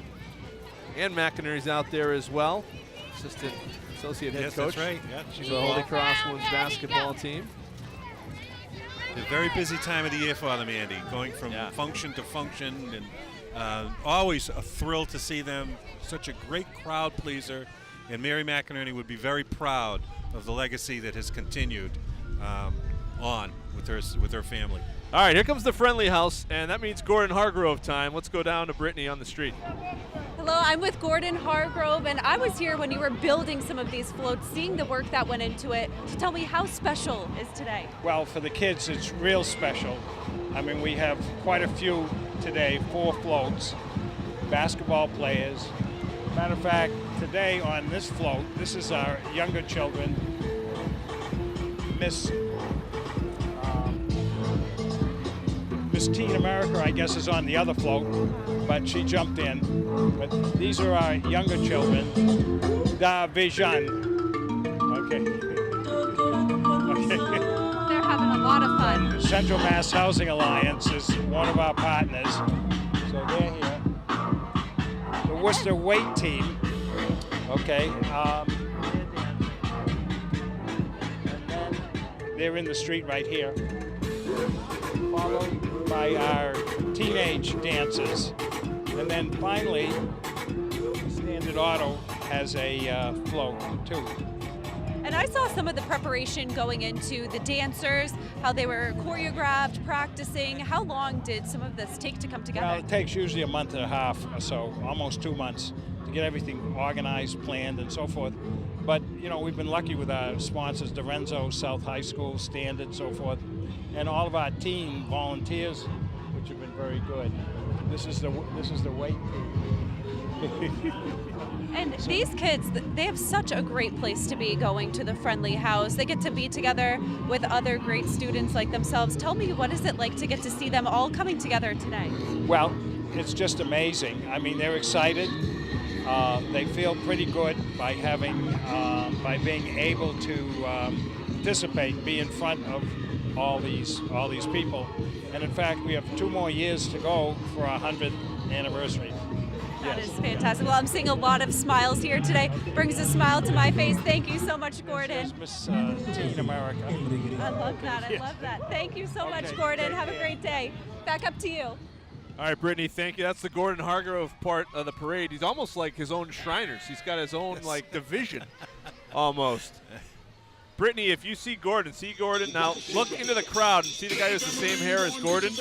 Ann McInerney's out there as well. Associate head coach. That's right. Yeah, she's the Holy Cross women's basketball team. A very busy time of the year for them, Andy, going from function to function, and always a thrill to see them. Such a great crowd pleaser, and Mary McInerney would be very proud of the legacy that has continued on with her family. All right, here comes the friendly house, and that means Gordon Hargrove time. Let's go down to Brittany on the street. Hello, I'm with Gordon Hargrove, and I was here when you were building some of these floats, seeing the work that went into it. So tell me, how special is today? Well, for the kids, it's real special. I mean, we have quite a few today, 4 floats, basketball players. Matter of fact, today on this float, this is our younger children, Miss Miss Teen America, I guess, is on the other float, but she jumped in. But these are our younger children. Da Vision. Okay. They're having a lot of fun. Central Mass Housing Alliance is one of our partners. So they're here. The Worcester weight team. Okay. And then they're in the street right here. Followed by our teenage dancers. And then finally, Standard Auto has a float too. And I saw some of the preparation going into the dancers, how they were choreographed, practicing. How long did some of this take to come together? Well, it takes usually a month and a half or so, almost 2 months, to get everything organized, planned, and so forth. But, you know, we've been lucky with our sponsors, Dorenzo, South High School, Standard, so forth, and all of our team volunteers, which have been very good. This is the weight team. And these kids, they have such a great place to be going to the Friendly House. They get to be together with other great students like themselves. Tell me, what is it like to get to see them all coming together today? Well, it's just amazing. I mean, they're excited. They feel pretty good by by being able to participate, be in front of all these people. And in fact, we have 2 more years to go for our 100th anniversary. That is fantastic. Well, I'm seeing a lot of smiles here today. Brings a smile to my face. Thank you so much, Gordon. Miss Teen America. I love that. I love that. Thank you so much, Gordon. Have a great day. Back up to you. All right, Brittany, thank you. That's the Gordon Hargrove part of the parade. He's almost like his own Shriners. He's got his own, like, division almost. Brittany, if you see Gordon, now. Look into the crowd and see the guy who has the same hair as Gordon.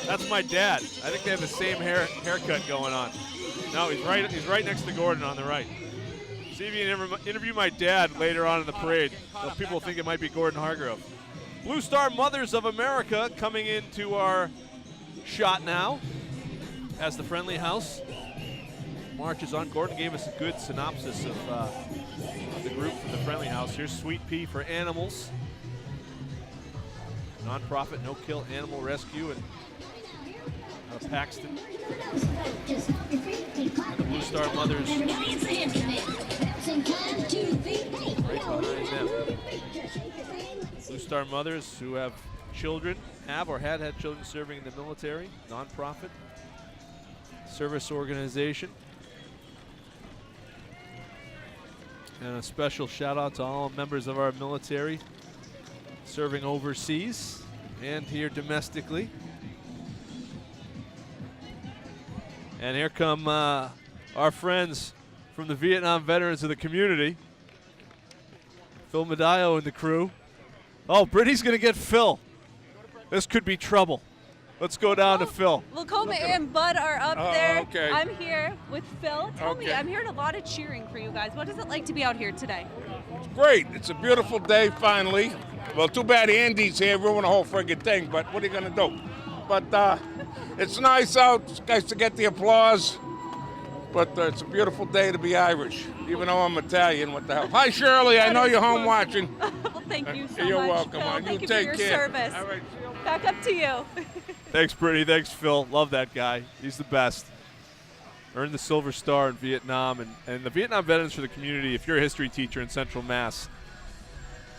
That's my dad. I think they have the same haircut going on. No, he's right next to Gordon on the right. See if you can interview my dad later on in the parade. So people think it might be Gordon Hargrove. Blue Star Mothers of America coming into our shot now as the Friendly House marches on. Gordon gave us a good synopsis of the group from the Friendly House. Here's Sweet Pea for Animals, nonprofit no-kill animal rescue out of Paxton. And the Blue Star Mothers right behind them. Blue Star Mothers who have children, or had children serving in the military, nonprofit service organization. And a special shout out to all members of our military serving overseas and here domestically. And here come our friends from the Vietnam Veterans of the Community. Phil Medallo and the crew. Oh, Brittany's going to get Phil. This could be trouble. Let's go down to Phil. Lacoma and Bud are up there. Okay. I'm here with Phil. Tell me, I'm hearing a lot of cheering for you guys. What is it like to be out here today? It's great. It's a beautiful day finally. Well, too bad Andy's here, ruined the whole friggin' thing, but what are you going to do? But it's nice out. It's nice to get the applause. But it's a beautiful day to be Irish, even though I'm Italian. What the hell? Hi, Shirley. I know you're home watching. Well, thank you so You're much, welcome. Phil. You Thank you take for your care. service. All right. Back up to you. Thanks, Brittany. Thanks, Phil. Love that guy. He's the best. Earned the Silver Star in Vietnam. And the Vietnam Veterans for the Community, if you're a history teacher in Central Mass,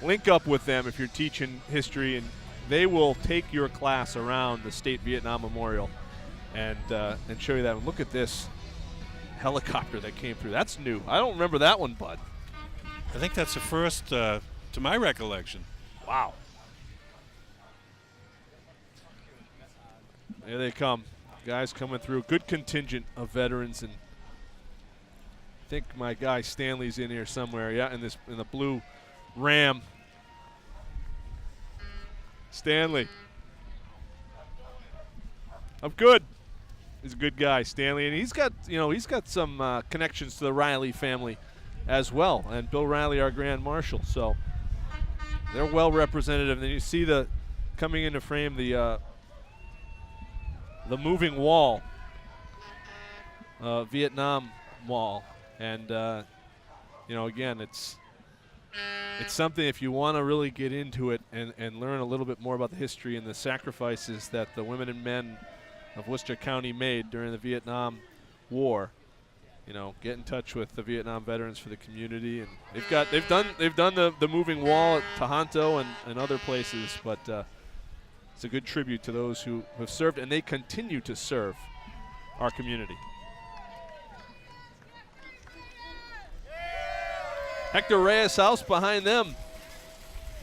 link up with them if you're teaching history, and they will take your class around the State Vietnam Memorial and show you that. And look at this helicopter that came through. That's new. I don't remember that one, Bud. I think that's the first, to my recollection. Wow. Here they come. Guys coming through. Good contingent of veterans, and I think my guy Stanley's in here somewhere. Yeah, in the blue Ram. Stanley. I'm good. He's a good guy, Stanley, and he's got some connections to the Riley family as well, and Bill Riley, our Grand Marshal. So they're well represented. And then you see coming into frame the moving wall, Vietnam Wall, and again, it's it's something, if you want to really get into it and learn a little bit more about the history and the sacrifices that the women and men of Worcester County made during the Vietnam War, you know, get in touch with the Vietnam Veterans for the community, and they've done the moving wall at Tohoto and other places, but it's a good tribute to those who have served, and they continue to serve our community. Hector Reyes House behind them.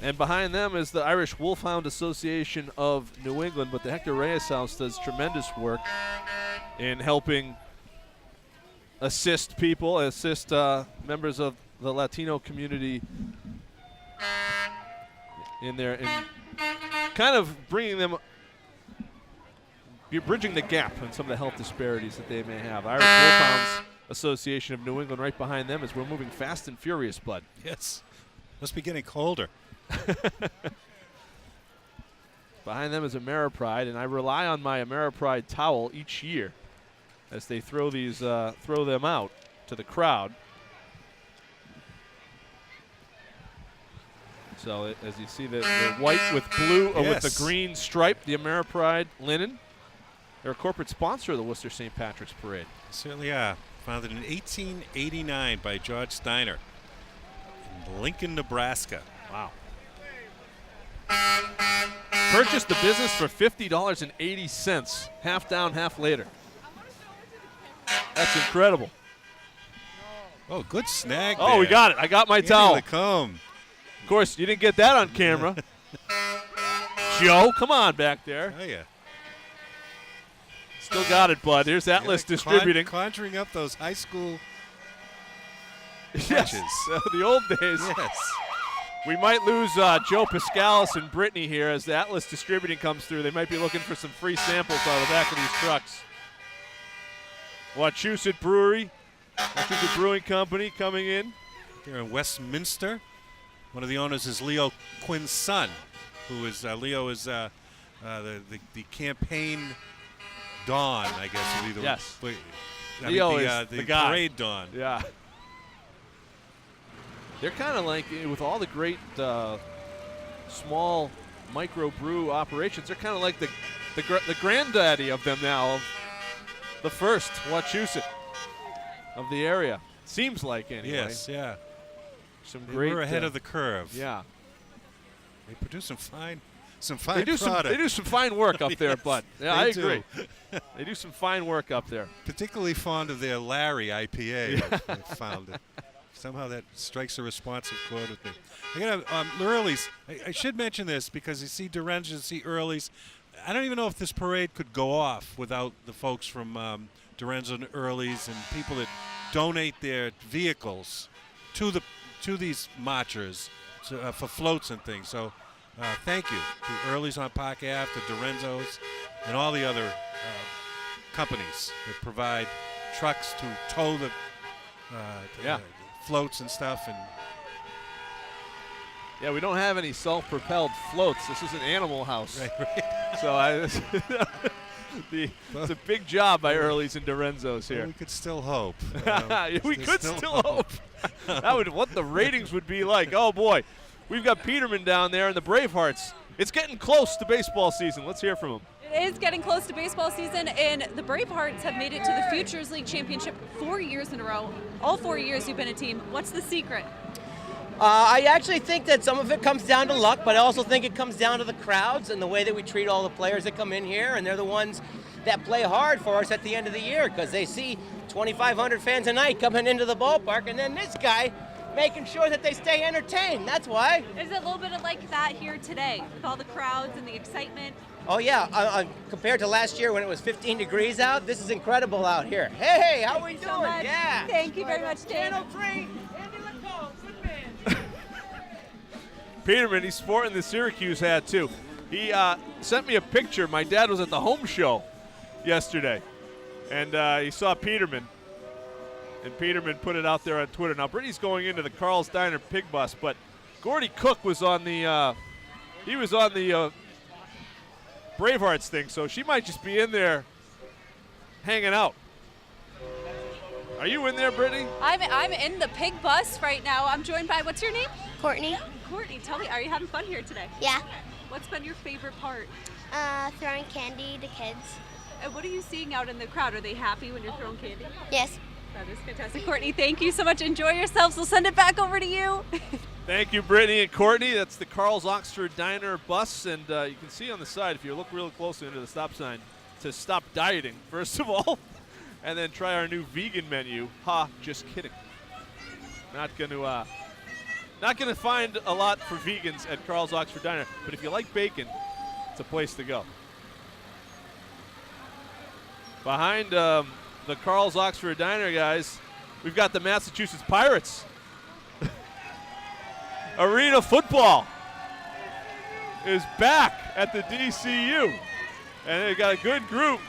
And behind them is the Irish Wolfhound Association of New England, but the Hector Reyes House does tremendous work in helping assist people, assist members of the Latino community in there, and kind of bringing them, bridging the gap in some of the health disparities that they may have. Irish Wolfhounds Association of New England right behind them as we're moving fast and furious, Bud. Yes. Must be getting colder. Behind them is Ameripride, and I rely on my Ameripride towel each year as they throw them out to the crowd. So as you see the white with blue, with the green stripe, the Ameripride linen. They're a corporate sponsor of the Worcester St. Patrick's Parade. Certainly are. Founded in 1889 by George Steiner in Lincoln, Nebraska. Wow. Purchased the business for $50.80, half down, half later. That's incredible. Oh, good snag Oh, there. we got it. I got my Andy towel. Lacombe. Of course, you didn't get that on camera. Joe, come on back there. Oh, yeah. Still got it, Bud. Here's Atlas Distributing. Conjuring up those high school yes, punches. the old days. Yes. We might lose Joe Pascalis and Brittany here as the Atlas Distributing comes through. They might be looking for some free samples out of the back of these trucks. Wachusett Brewery, Wachusett Brewing Company coming in. Here in Westminster. One of the owners is Leo Quinn's son, who is Leo is the campaign Don, I guess would be the yes. Leo is the guy. parade Don. Yeah. They're kind of like, with all the great small micro brew operations, they're kind of like the granddaddy of them now, of the first Wachusett of the area. Seems like, anyway. Yes, yeah. They were ahead of the curve. Yeah. They produce some fine they do some fine work up there, yes, Bud. Yeah, I agree. do. They do some fine work up there. Particularly fond of their Larry IPA. I found it. Somehow that strikes a responsive chord with me. I got Early's. I should mention this because you see Durenzo, you see Early's. I don't even know if this parade could go off without the folks from Durenzo and Early's and people that donate their vehicles to these marchers for floats and things. So thank you to Early's on Park Ave, to Durenzo's, and all the other companies that provide trucks to tow the floats and stuff. And yeah, we don't have any self-propelled floats. This is an animal house. Right. So it's a big job by Early's and Durenzo's here. Well, we could still hope. We could still hope. That would what the ratings would be like. Oh boy, we've got Peterman down there and the Bravehearts. It's getting close to baseball season. Let's hear from him. It is getting close to baseball season, and the Bravehearts have made it to the Futures League Championship 4 years in a row. All 4 years you've been a team. What's the secret? I actually think that some of it comes down to luck, but I also think it comes down to the crowds and the way that we treat all the players that come in here, and they're the ones that play hard for us at the end of the year because they see 2,500 fans a night coming into the ballpark, and then this guy making sure that they stay entertained. That's why. Is it a little bit like that here today with all the crowds and the excitement? Oh, yeah. Compared to last year when it was 15 degrees out, this is incredible out here. Hey, how we doing? So much. Yeah. Thank you very much, Dave. Channel 3, Andy Lacombe, good man. Peterman, he's sporting the Syracuse hat too. He sent me a picture. My dad was at the home show yesterday, and he saw Peterman, and Peterman put it out there on Twitter. Now, Brittany's going into the Carl's Diner Pig Bus, but Gordy Cook was on the Bravehearts thing, so she might just be in there hanging out. Are you in there, Brittany? I'm in the Pig Bus right now. I'm joined by, what's your name? Courtney. Courtney, tell me, are you having fun here today? Yeah. What's been your favorite part? Throwing candy to kids. And what are you seeing out in the crowd? Are they happy when you're throwing candy? Yes. That is fantastic. Courtney, thank you so much. Enjoy yourselves. We'll send it back over to you. Thank you, Brittany and Courtney. That's the Carl's Oxford Diner bus, and you can see on the side, if you look real closely into the stop sign, to stop dieting, first of all, and then try our new vegan menu. Ha, just kidding. Not gonna find a lot for vegans at Carl's Oxford Diner, but if you like bacon, it's a place to go. Behind the Carl's Oxford Diner, guys, we've got the Massachusetts Pirates. Arena football is back at the DCU, and they got a good group.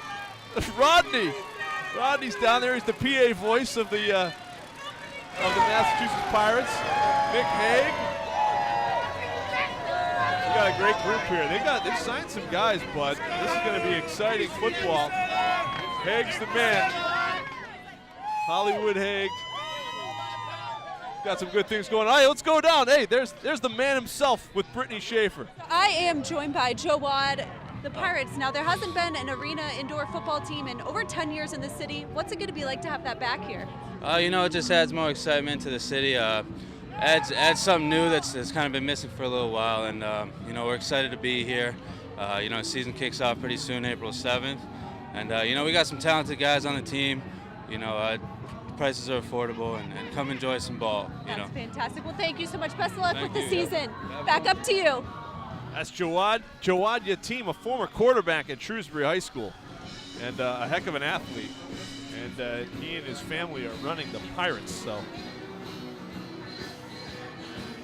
Rodney's down there. He's the PA voice of the Massachusetts Pirates. Nick Haig. We got a great group here. They've signed some guys, bud. This is going to be exciting football. Haig's the man. Hollywood Haig. Got some good things going on. Hey, let's go down. Hey, there's the man himself with Brittany Schaefer. I am joined by Joe Wad, the Pirates. Now, there hasn't been an arena indoor football team in over 10 years in the city. What's it going to be like to have that back here? It just adds more excitement to the city. Adds something new that's kind of been missing for a little while, and we're excited to be here. The season kicks off pretty soon, April 7th, and we got some talented guys on the team. Prices are affordable, and come enjoy some ball. That's fantastic. Well, thank you so much. Best of luck with the you. season. Back up to you. That's Jawad Yatim, a former quarterback at Shrewsbury High School, and a heck of an athlete. And he and his family are running the Pirates, so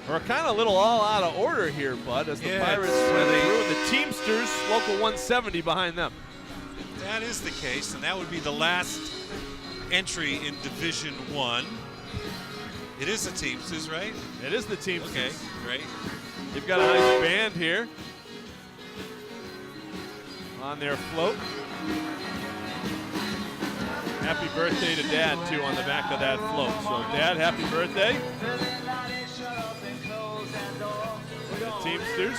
we're kind of a little all out of order here, bud, as the Pirates went through, and the Teamsters, local 170 behind them. That is the case, and that would be the last entry in Division I. It is the Teamsters, right? It is the Teamsters. Okay, great. They've got a nice band here on their float. Happy birthday to Dad, too, on the back of that float. So, Dad, happy birthday. The Teamsters.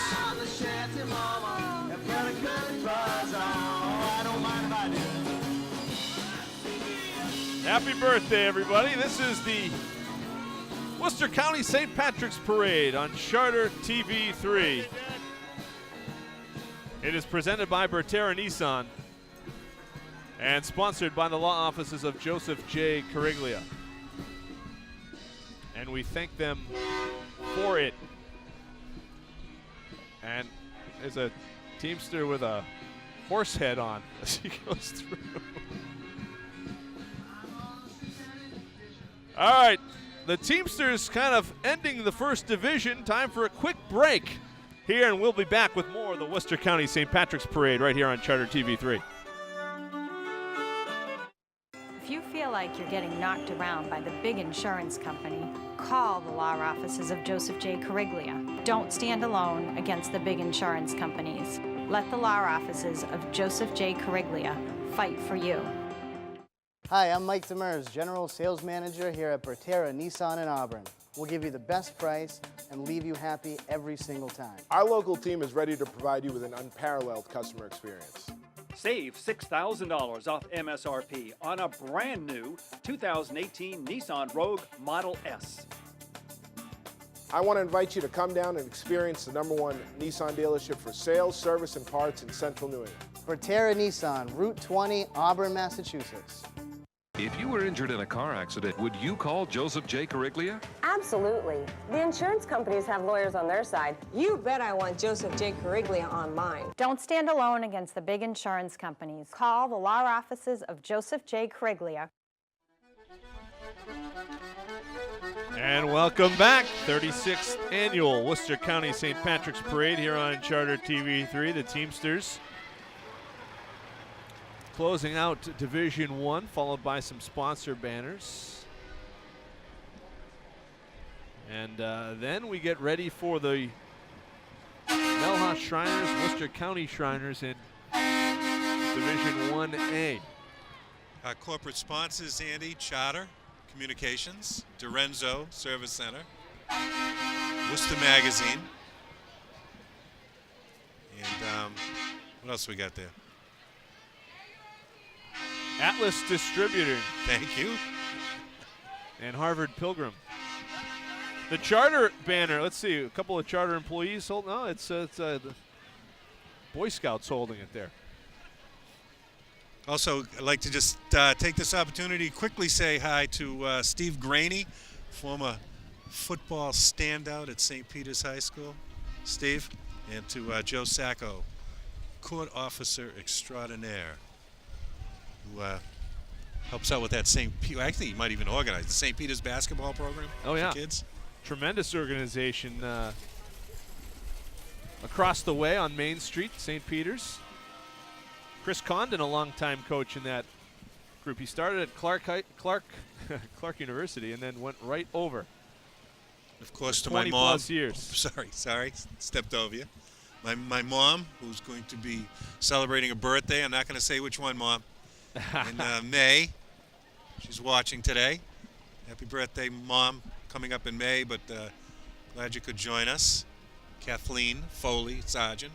Happy birthday, everybody. This is the Worcester County St. Patrick's Parade on Charter TV 3. It is presented by Berterra Nissan and sponsored by the law offices of Joseph J. Cariglia. And we thank them for it. And there's a Teamster with a horse head on as he goes through. All right, the Teamsters kind of ending the first division. Time for a quick break here, and we'll be back with more of the Worcester County St. Patrick's Parade right here on Charter TV 3. If you feel like you're getting knocked around by the big insurance company, call the law offices of Joseph J. Cariglia. Don't stand alone against the big insurance companies. Let the law offices of Joseph J. Cariglia fight for you. Hi, I'm Mike Demers, General Sales Manager here at Berterra Nissan in Auburn. We'll give you the best price and leave you happy every single time. Our local team is ready to provide you with an unparalleled customer experience. Save $6,000 off MSRP on a brand new 2018 Nissan Rogue Model S. I want to invite you to come down and experience the #1 Nissan dealership for sales, service, and parts in Central New England. Berterra Nissan, Route 20, Auburn, Massachusetts. If you were injured in a car accident, would you call Joseph J. Cariglia? Absolutely. The insurance companies have lawyers on their side. You bet I want Joseph J. Cariglia on mine. Don't stand alone against the big insurance companies. Call the law offices of Joseph J. Cariglia. And welcome back. 36th annual Worcester County St. Patrick's Parade here on Charter TV 3. The Teamsters closing out Division I, followed by some sponsor banners. And then we get ready for the Melhouse Shriners, Worcester County Shriners in Division 1A. Corporate sponsors, Andy, Charter Communications, Dorenzo Service Center. Worcester Magazine. And what else we got there? Atlas Distributing. Thank you. And Harvard Pilgrim. The charter banner, let's see, a couple of charter employees holding, no, it's the Boy Scouts holding it there. Also, I'd like to just take this opportunity to quickly say hi to Steve Graney, former football standout at St. Peter's High School. Steve. And to Joe Sacco, court officer extraordinaire, who helps out with that I think he might even organize the St. Peter's basketball program for kids. Tremendous organization across the way on Main Street, St. Peter's. Chris Condon, a longtime coach in that group. He started at Clark University and then went right over. Of course, to 20 my mom. plus years. Sorry, stepped over you. My mom, who's going to be celebrating a birthday. I'm not going to say which one, Mom. In May. She's watching today. Happy birthday, Mom, coming up in May, but glad you could join us. Kathleen Foley, Sergeant.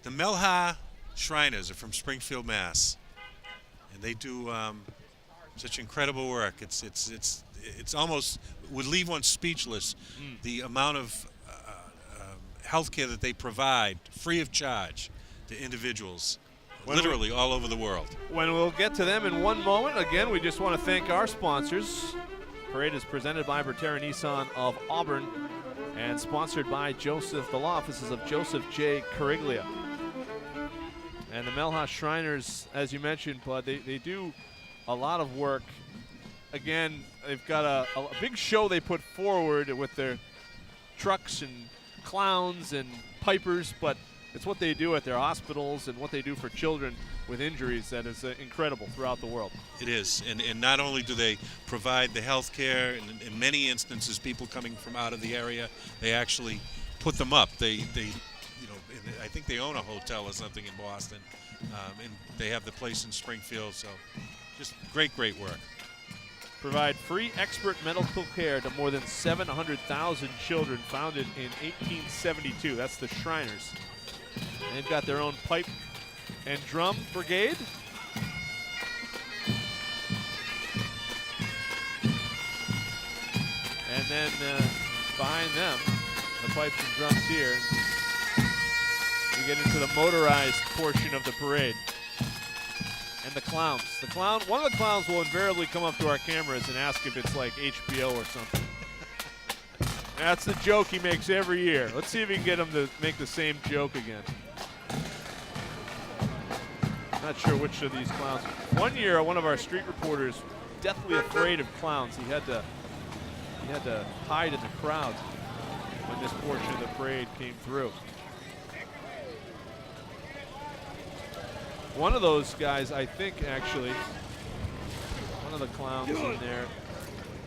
The Melha Shriners are from Springfield, Mass. And they do such incredible work. It's almost would leave one speechless. The amount of health care that they provide free of charge to individuals literally all over the world. When we'll get to them in one moment, again, we just want to thank our sponsors. Parade is presented by Bertera Nissan of Auburn and sponsored by the law offices of Joseph J. Cariglia. And the Melha Shriners, as you mentioned, Bud, they do a lot of work. Again, they've got a big show they put forward with their trucks and clowns and pipers, but it's what they do at their hospitals and what they do for children with injuries that is incredible throughout the world. It is, and not only do they provide the health care, and in many instances, people coming from out of the area, they actually put them up. They I think they own a hotel or something in Boston, and they have the place in Springfield. So, just great work. Provide free expert medical care to more than 700,000 children, founded in 1872. That's the Shriners. And they've got their own pipe and drum brigade. And then behind them, the pipes and drums here, we get into the motorized portion of the parade. And the clowns. One of the clowns will invariably come up to our cameras and ask if it's like HBO or something. That's the joke he makes every year. Let's see if we can get him to make the same joke again. Not sure which of these clowns. One year, one of our street reporters, deathly afraid of clowns. He had to hide in the crowd when this portion of the parade came through. One of those guys, I think, actually, one of the clowns in there,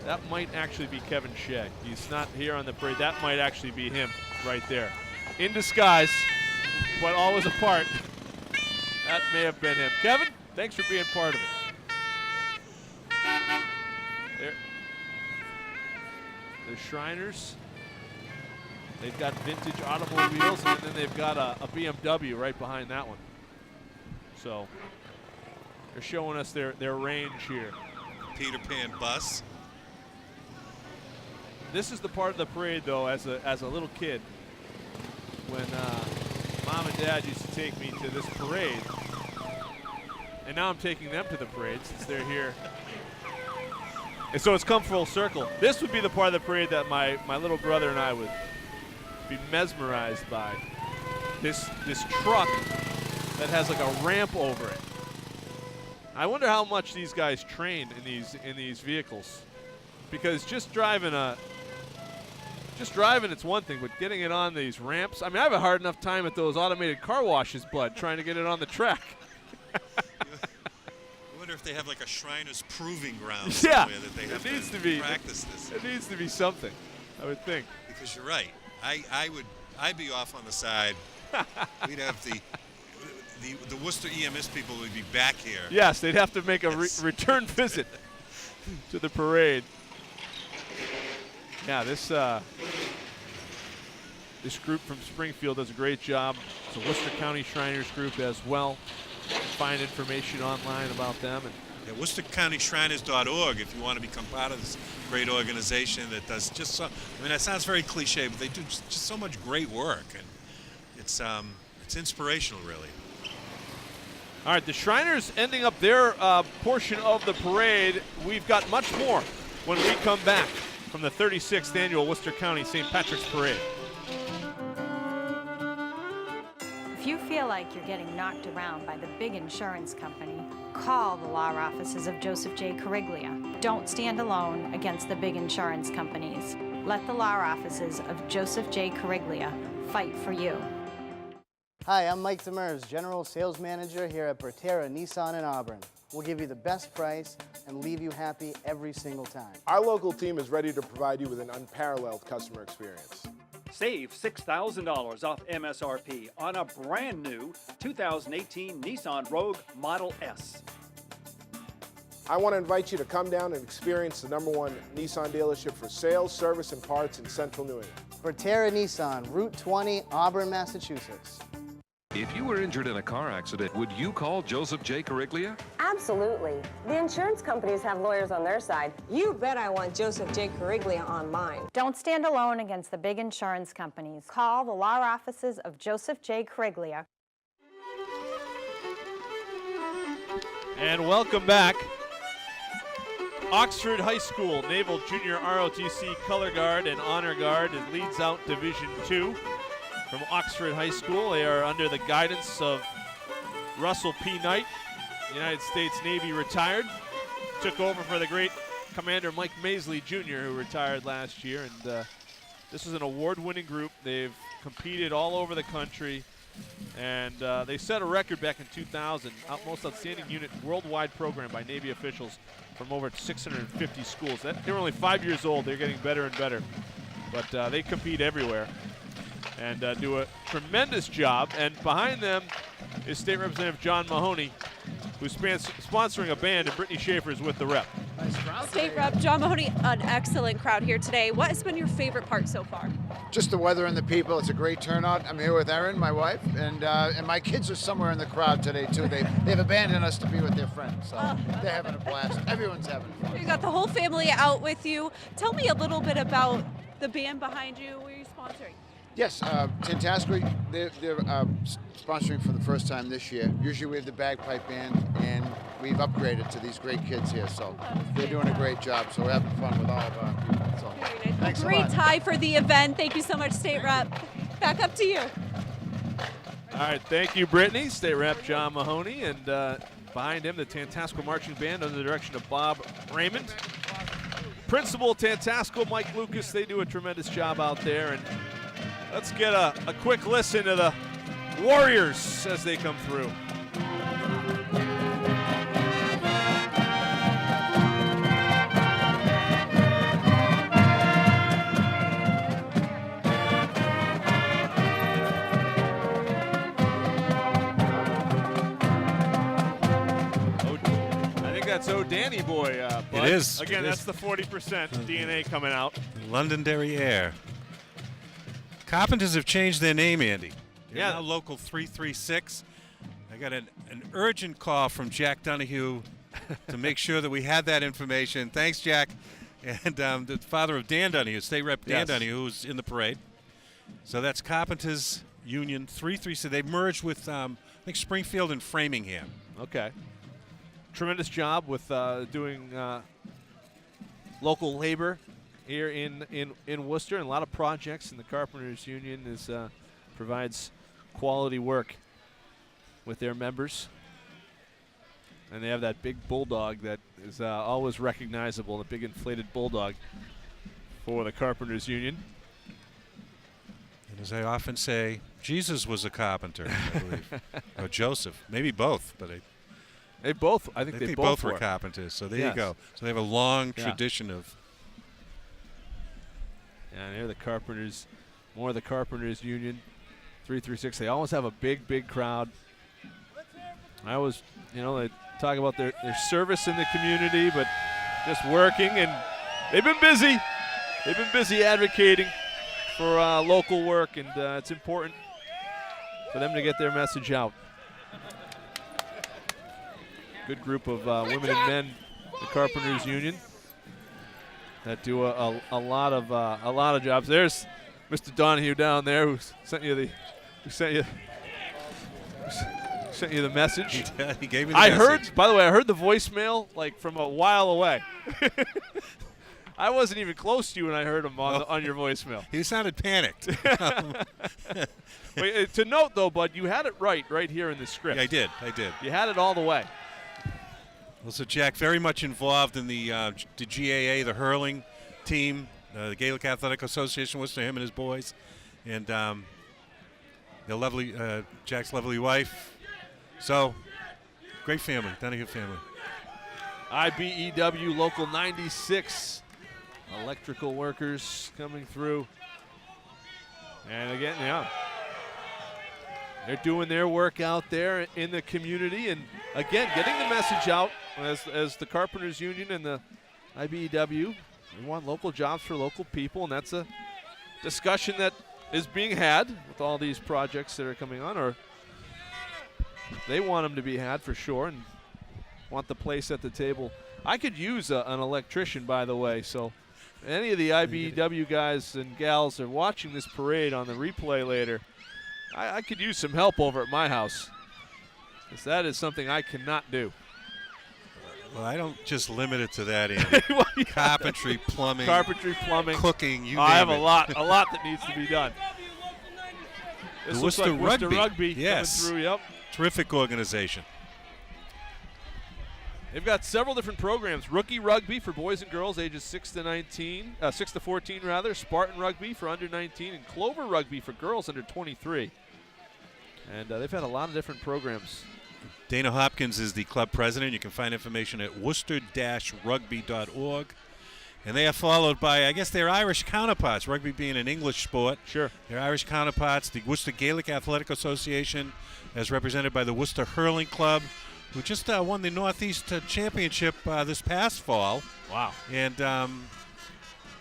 that might actually be Kevin Shea. He's not here on the parade. That might actually be him right there. In disguise, but always a part. That may have been him. Kevin, thanks for being part of it. There. The Shriners. They've got vintage automobiles, and then they've got a BMW right behind that one. So they're showing us their range here. Peter Pan bus. This is the part of the parade, though, as a little kid, when Mom and Dad used to take me to this parade. And now I'm taking them to the parade since they're here. And so it's come full circle. This would be the part of the parade that my little brother and I would be mesmerized by. This truck that has like a ramp over it. I wonder how much these guys train in these vehicles, because just driving it's one thing, but getting it on these ramps. I mean, I have a hard enough time at those automated car washes, Bud, trying to get it on the track. I wonder if they have like a Shriners proving ground Yeah, somewhere that they have to practice this. It needs to be something, I would think. Because you're right. I'd be off on the side. We'd have the Worcester EMS people would be back here. Yes, they'd have to make a return visit to the parade. Yeah, this This group from Springfield does a great job. It's a Worcester County Shriners group as well. Find information online about them. And yeah, WorcesterCountyShriners.org if you want to become part of this great organization that does just so. I mean, that sounds very cliche, but they do just so much great work, and it's inspirational, really. all right, the Shriners ending up their portion of the parade. We've got much more when we come back from the 36th annual Worcester County St. Patrick's Parade. If you feel like you're getting knocked around by the big insurance company, call the law offices of Joseph J. Cariglia. Don't stand alone against the big insurance companies. Let the law offices of Joseph J. Cariglia fight for you. Hi, I'm Mike Demers, General Sales Manager here at Bertera Nissan in Auburn. We'll give you the best price and leave you happy every single time. Our local team is ready to provide you with an unparalleled customer experience. Save $6,000 off MSRP on a brand new 2018 Nissan Rogue Model S. I want to invite you to come down and experience the #1 Nissan dealership for sales, service, and parts in Central New England. Bertera Nissan, Route 20, Auburn, Massachusetts. If you were injured in a car accident, would you call Joseph J. Cariglia? Absolutely. The insurance companies have lawyers on their side. You bet I want Joseph J. Cariglia on mine. Don't stand alone against the big insurance companies. Call the law offices of Joseph J. Cariglia. And welcome back. Oxford High School Naval Junior ROTC Color Guard and Honor Guard leads out Division II. From Oxford High School, they are under the guidance of Russell P. Knight, United States Navy retired. Took over for the great Commander Mike Maisley Jr., who retired last year. And this is an award-winning group. They've competed all over the country. And they set a record back in 2000, most outstanding unit worldwide program by Navy officials from over 650 schools. They're only 5 years old. They're getting better and better. But they compete everywhere and do a tremendous job. And behind them is State Representative John Mahoney, who's sponsoring a band, and Brittany Schaefer is with the rep. State Rep John Mahoney, an excellent crowd here today. What has been your favorite part so far? Just the weather and the people. It's a great turnout. I'm here with Erin, my wife, and my kids are somewhere in the crowd today too. They've abandoned us to be with their friends, so they're having a blast. Everyone's having fun. You got the whole family out with you. Tell me a little bit about the band behind you. Where are you sponsoring? Yes, Tantascwa, they're sponsoring for the first time this year. Usually we have the bagpipe band, and we've upgraded to these great kids here, so they're doing a great job. So we're having fun with all of our people. So thanks a lot. Great tie for the event. Thank you so much, State Rep. Back up to you. All right, thank you, Brittany. State Rep John Mahoney, and behind him, the Tantascwa Marching Band under the direction of Bob Raymond. Principal Tantascwa, Mike Lucas, they do a tremendous job out there. And let's get a quick listen to the Warriors as they come through. That's Oh Danny Boy. Bud. It is. Again, it that's is. the 40% DNA coming out. Londonderry Air. Carpenters have changed their name, Andy. They're Yeah. now Local 336. I got an urgent call from Jack Donahue to make sure that we had that information. Thanks, Jack. And the father of Dan Donahue, State Rep Dan Yes. Donahue, who's in the parade. So that's Carpenters Union 336. They merged with, I think, Springfield and Framingham. Okay. Tremendous job with doing local labor here in Worcester, and a lot of projects, and the Carpenters Union provides quality work with their members. And they have that big bulldog that is always recognizable, the big inflated bulldog for the Carpenters Union. And as I often say, Jesus was a carpenter, I believe. Or Joseph, maybe both, but they both. I think they both were carpenters. So there you Yes. go. So they have a long Yeah. tradition of. And here the Carpenters, more of the Carpenters Union, 336. They always have a big crowd. I always, they talk about their service in the community, but just working, and they've been busy. They've been busy advocating for local work, and it's important for them to get their message out. Good group of women and men, the Carpenters Union, that do a lot of jobs. There's Mr. Donahue down there who sent you the message. He gave me the I message. heard, by the way, I heard the voicemail like from a while away. I wasn't even close to you when I heard him on your voicemail. He sounded panicked. Wait, to note, though, Bud, you had it right here in the script. Yeah, I did. You had it all the way. Well, so Jack, very much involved in the GAA, the hurling team, the Gaelic Athletic Association, was to him and his boys, and the lovely Jack's lovely wife. So, great family, Donahue family. IBEW Local 96, electrical workers coming through. And again, yeah, they're doing their work out there in the community, and again, getting the message out as the Carpenters Union and the IBEW. We want local jobs for local people, and that's a discussion that is being had with all these projects that are coming on, or they want them to be had for sure, and want the place at the table. I could use an electrician, by the way, so any of the IBEW guys and gals are watching this parade on the replay later, I could use some help over at my house, because that is something I cannot do. Well, I don't just limit it to that, Andy. Well, yeah. Carpentry, plumbing, cooking, you name I have it. a lot that needs to be done. This The looks Worcester like Worcester Rugby yes. coming through, yep. Terrific organization. They've got several different programs. Rookie rugby for boys and girls ages 6 to 14 rather. Spartan rugby for under 19, and Clover rugby for girls under 23. And they've had a lot of different programs. Dana Hopkins is the club president. You can find information at worcester-rugby.org. And they are followed by, I guess, their Irish counterparts, rugby being an English sport. Sure. Their Irish counterparts, the Worcester Gaelic Athletic Association, as represented by the Worcester Hurling Club, who just won the Northeast Championship this past fall. Wow. And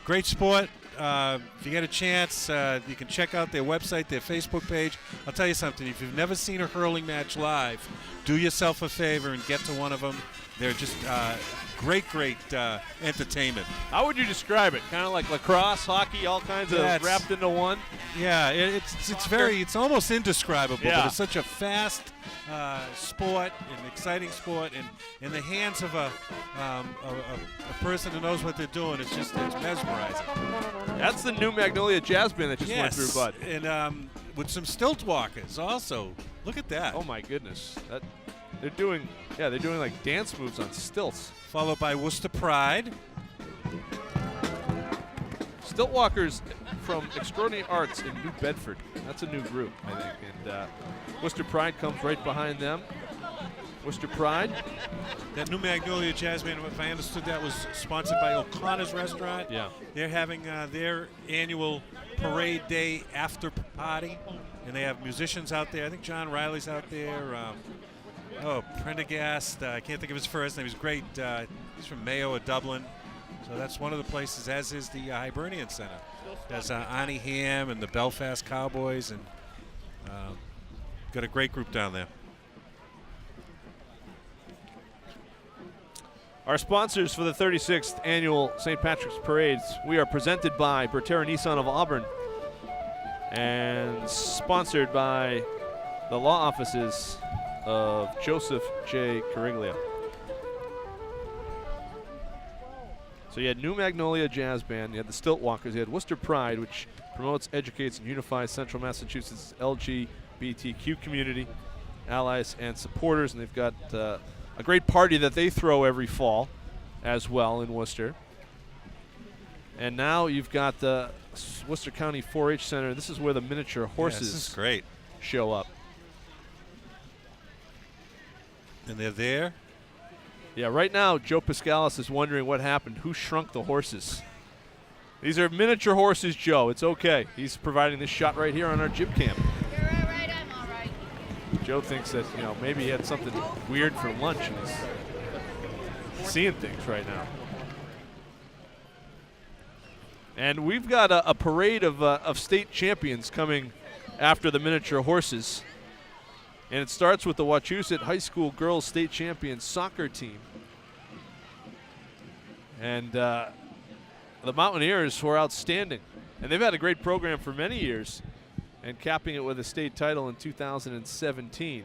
great sport. If you get a chance, you can check out their website, their Facebook page. I'll tell you something. If you've never seen a hurling match live, do yourself a favor and get to one of them. They're just great entertainment. How would you describe it? Kind of like lacrosse, hockey, all kinds of wrapped into one? Yeah, it's almost indescribable, but it's such a fast sport, an exciting sport, and in the hands of a person who knows what they're doing, it's mesmerizing. That's the New Magnolia Jazz Band that just went through, Bud. And with some stilt walkers also. Look at that. Oh my goodness. They're doing like dance moves on stilts. Followed by Worcester Pride. Stilt walkers from Extraordinary Arts in New Bedford. That's a new group, I think. And Worcester Pride comes right behind them. Worcester Pride. That New Magnolia Jazz Band, if I understood that, was sponsored by O'Connor's Restaurant. Yeah. They're having their annual parade day after party, and they have musicians out there. I think John Riley's out there. Prendergast, I can't think of his first name. He's great. He's from Mayo or Dublin. So that's one of the places, as is the Hibernian Center. There's Arnie Ham and the Belfast Cowboys, and got a great group down there. Our sponsors for the 36th annual St. Patrick's Parades, we are presented by Bertera Nissan of Auburn and sponsored by the law offices of Joseph J. Cariglia. So you had New Magnolia Jazz Band, you had the Stilt Walkers, you had Worcester Pride, which promotes, educates, and unifies Central Massachusetts LGBTQ community, allies, and supporters, and they've got a great party that they throw every fall as well in Worcester. And now you've got the Worcester County 4-H Center. This is where the miniature horses this is great. show up. And they're there. Yeah, right now Joe Piscalis is wondering what happened. Who shrunk the horses? These are miniature horses, Joe. It's okay. He's providing this shot right here on our gym cam. You're all right, I'm all right. Joe thinks that, maybe he had something weird for lunch and he's seeing things right now. And we've got a parade of state champions coming after the miniature horses. And it starts with the Wachusett High School girls state champions soccer team. And the Mountaineers were outstanding. And they've had a great program for many years, and capping it with a state title in 2017.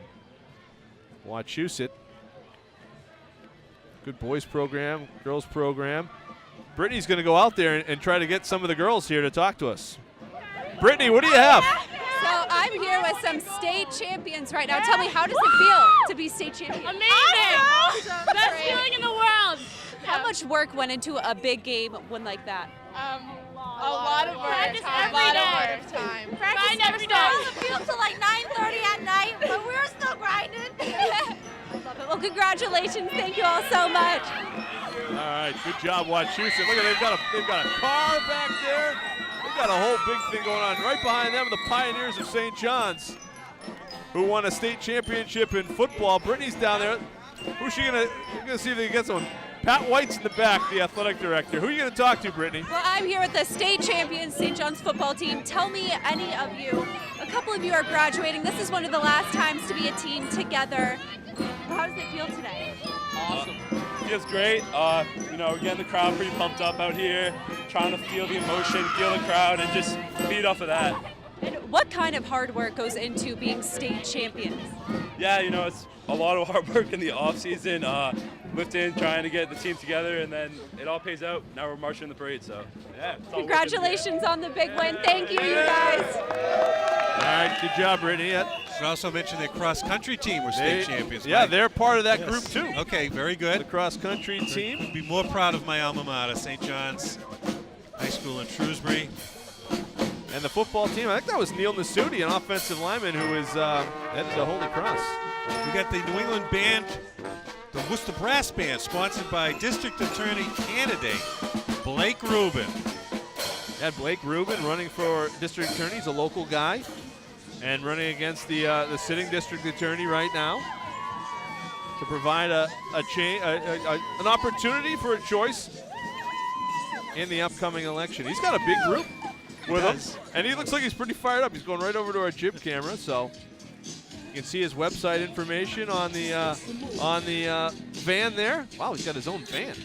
Wachusett, good boys program, girls program. Brittany's going to go out there and try to get some of the girls here to talk to us. Brittany, what do you have? So I'm here with some state champions right now. Tell me, how does it feel to be state champion? Amazing! Awesome. Best feeling in the world. How much work went into a big game win like that? A lot of work. Practice every day. Grind every day. On the field till like 9:30 at night, but we're still grinding. Love it. Well, congratulations. Thank you all so much. All right, good job, Wachusett. Look at they've got a car back there. They've got a whole big thing going on. Right behind them, the Pioneers of St. John's, who won a state championship in football. Brittany's down there. Who's she gonna see if they can get someone? Pat White's in the back, the athletic director. Who are you going to talk to, Brittany? Well, I'm here with the state champions St. John's football team. Tell me, any of you, a couple of you are graduating. This is one of the last times to be a team together. How does it feel today? Awesome. Feels great. You know, we're getting the crowd pretty pumped up out here, trying to feel the emotion, feel the crowd, and just feed off of that. And what kind of hard work goes into being state champions? Yeah, you know, it's a lot of hard work in the off season, lifting, trying to get the team together, and then it all pays out. Now we're marching the parade, so yeah. Congratulations on the big win. Thank you, you guys. All right, good job, Brittany. Should also mention the cross-country team were state champions. Yeah, Mike. they're part of that group too. Okay, very good. The cross-country team. I'd be more proud of my alma mater, St. John's High School in Shrewsbury. And the football team, I think that was Neil Nasuti, an offensive lineman who was headed to Holy Cross. We got the New England band, the Worcester Brass Band, sponsored by District Attorney candidate Blake Rubin. Had Blake Rubin running for district attorney. He's a local guy and running against the sitting district attorney right now to provide an opportunity for a choice in the upcoming election. He's got a big group with him, and he looks like he's pretty fired up. He's going right over to our jib camera, so you can see his website information on the van there. Wow, he's got his own van.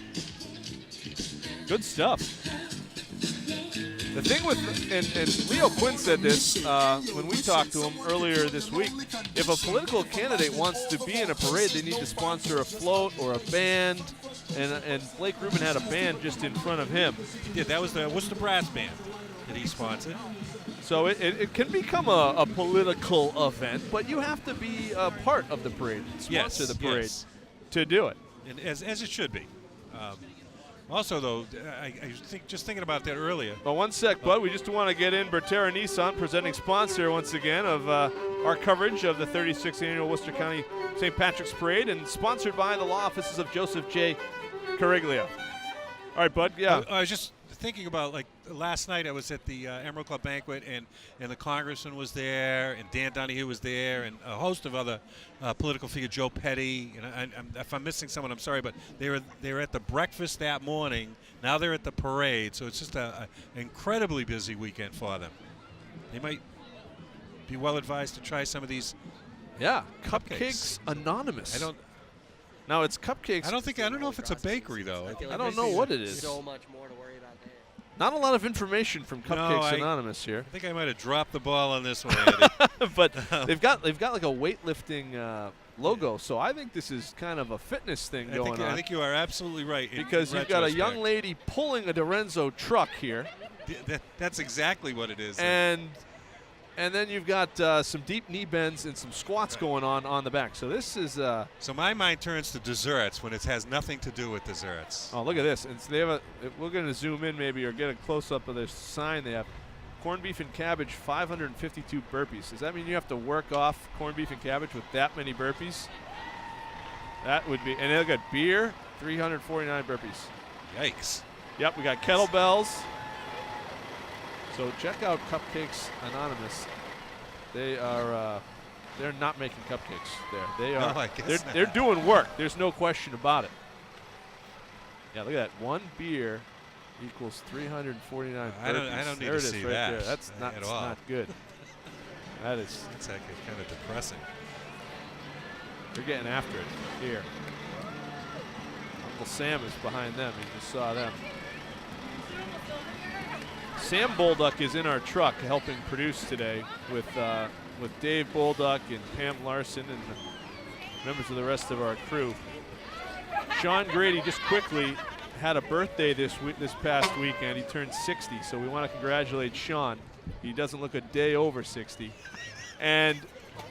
Good stuff. The thing with, and Leo Quinn said this when we talked to him earlier this week, if a political candidate wants to be in a parade, they need to sponsor a float or a band, and Blake Rubin had a band just in front of him. He did. That was the Worcester Brass Band that he sponsored. So it can become a political event, but you have to be a part of the parade, sponsor the parade to do it. And as it should be. Also, though, I think just thinking about that earlier. Well, one sec, bud. We just want to get in Berterra Nissan, presenting sponsor once again of our coverage of the 36th Annual Worcester County St. Patrick's Parade, and sponsored by the law offices of Joseph J. Cariglia. All right, bud. Yeah. I was just thinking about, like, last night I was at the Emerald Club banquet, and the congressman was there, and Dan Donahue was there, and a host of other political figures, Joe Petty. And if I'm missing someone, I'm sorry, but they were at the breakfast that morning. Now they're at the parade, so it's just an incredibly busy weekend for them. They might be well advised to try some of these. Yeah, Cupcakes Anonymous. I don't. Now it's cupcakes. I don't know if it's a bakery though. I don't know what it is. So much more to worry about there. Not a lot of information from Cupcakes Anonymous here. I think I might have dropped the ball on this one, Andy. But they've got like a weightlifting logo, so I think this is kind of a fitness thing going on. I think you are absolutely right. Because you've got a young lady pulling a Dorenzo truck here. That's exactly what it is. And then you've got some deep knee bends and some squats going on the back. So this is. So my mind turns to desserts when it has nothing to do with desserts. Oh, look at this! And so they have we're going to zoom in maybe or get a close up of their sign. They have corned beef and cabbage, 552 burpees. Does that mean you have to work off corned beef and cabbage with that many burpees? That would be. And they've got beer, 349 burpees. Yikes! Yep, we got kettlebells. So check out Cupcakes Anonymous. They are they're not making cupcakes there. They are. No, I guess they're doing work. There's no question about it. Yeah, look at that. One beer, equals 349 I don't burpees. need there to it is see right that there. That's not, at all. not good. That's actually kind of depressing. They're getting after it here. Uncle Sam is behind them. You just saw them. Sam Bolduck is in our truck helping produce today with Dave Bolduck and Pam Larson and the members of the rest of our crew. Sean Grady just quickly had a birthday this past weekend. He turned 60, so we want to congratulate Sean. He doesn't look a day over 60. And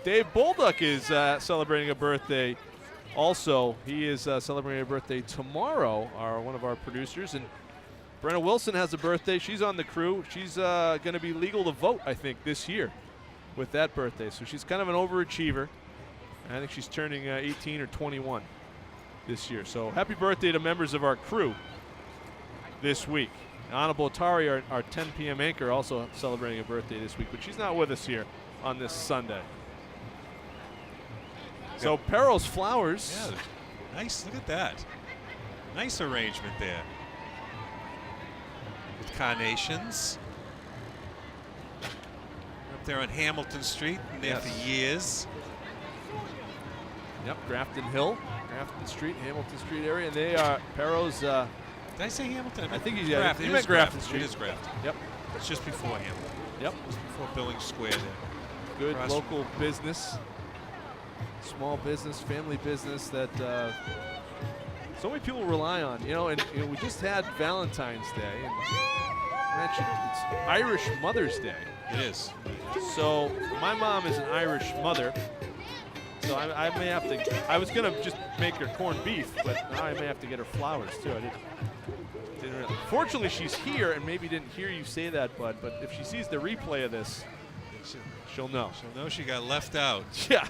Dave Bolduck is celebrating a birthday also. He is celebrating a birthday tomorrow, one of our producers. And Brenna Wilson has a birthday. She's on the crew. She's going to be legal to vote, I think, this year with that birthday. So she's kind of an overachiever. I think she's turning 18 or 21 this year. So happy birthday to members of our crew this week. Anna Botari, our 10 p.m. anchor, also celebrating a birthday this week, but she's not with us here on this Sunday. So Perro's Flowers. Yeah, nice. Look at that. Nice arrangement there. With carnations. Up there on Hamilton Street, been there for years. Yep, Grafton Hill, Grafton Street, Hamilton Street area. And they are Perro's. Did I say Hamilton? I think Grafton. he meant Grafton Street. It is Grafton. Yep. It's just before Hamilton. Yep. Just before Billings Square there. Good Across local business, small business, family business that so many people rely on. And we just had Valentine's Day, and mentioned it's Irish Mother's Day. It is. So my mom is an Irish mother. So I may have to. I was gonna just make her corned beef, but now I may have to get her flowers too. I didn't really. Fortunately, she's here and maybe didn't hear you say that, Bud. But if she sees the replay of this, she'll know. She'll know she got left out. Yeah.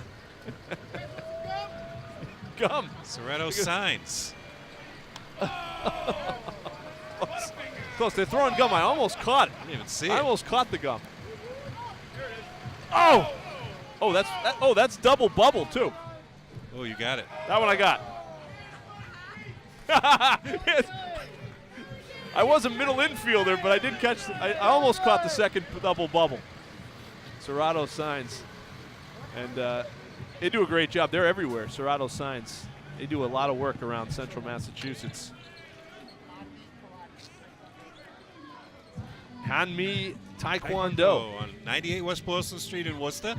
Gum. Soretto signs. Close. They're throwing gum. I almost caught it. I didn't even see it. I almost caught the gum. Oh. Oh, that's double bubble too. Oh, you got it. That one I got. I was a middle infielder, but I did catch. I almost caught the second double bubble. Serrato Signs, and they do a great job. They're everywhere. Serrato Signs. They do a lot of work around central Massachusetts. Hanmi Taekwondo on 98 West Boylston Street in Worcester.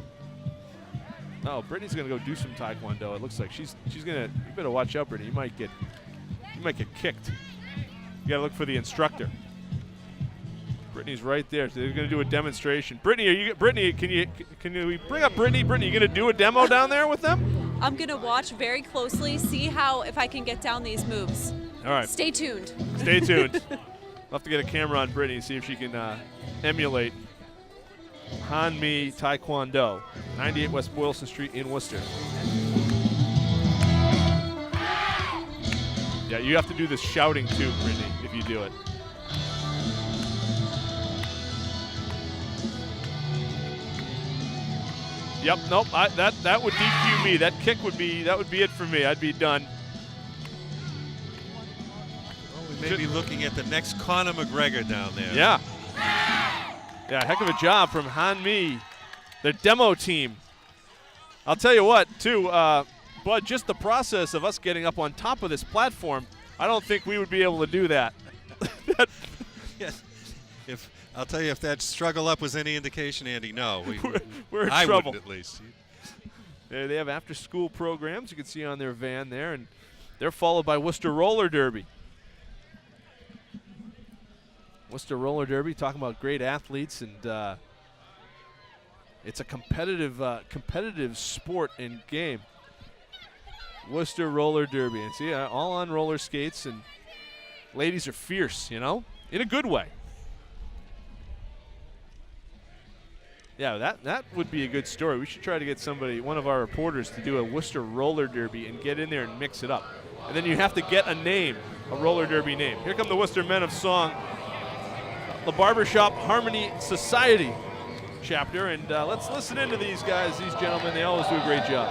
Oh, Brittany's gonna go do some Taekwondo. It looks like she's gonna. You better watch out, Brittany. You might get kicked. You gotta look for the instructor. Brittany's right there. So they're gonna do a demonstration. Brittany, can we bring up Brittany? Brittany, you gonna do a demo down there with them? I'm gonna watch very closely, see if I can get down these moves. All right. Stay tuned. Stay tuned. We'll have to get a camera on Brittany, see if she can emulate Hanmi Taekwondo, 98 West Boylston Street in Worcester. Yeah, you have to do this shouting too, Brittany, if you do it. Yep, nope, that would DQ me. That kick would be it for me. I'd be done. Well, we may be looking at the next Conor McGregor down there. Yeah. Yeah, heck of a job from Hanmi, their demo team. I'll tell you what, too, Bud, just the process of us getting up on top of this platform, I don't think we would be able to do that. Yes. I'll tell you, if that struggle up was any indication, Andy, no. We're in I trouble. wouldn't, at least. They have after-school programs you can see on their van there, and they're followed by Worcester Roller Derby. Worcester Roller Derby, talking about great athletes, and it's a competitive sport and game. Worcester Roller Derby, and see, all on roller skates, and ladies are fierce, in a good way. Yeah, that would be a good story. We should try to get one of our reporters, to do a Worcester Roller Derby and get in there and mix it up. And then you have to get a name, a roller derby name. Here come the Worcester Men of Song, the Barbershop Harmony Society chapter, and let's listen into these guys, these gentlemen. They always do a great job.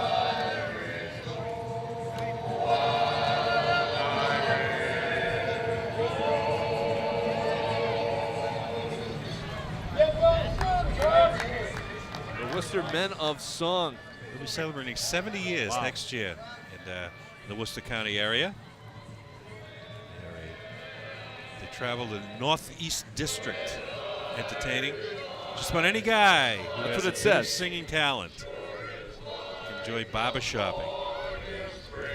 Worcester Men of Song. They'll be celebrating 70 years next year in the Worcester County area. They travel to the Northeast District, entertaining just about any guy who That's has what it a bit of says. singing talent. Enjoy barber shopping.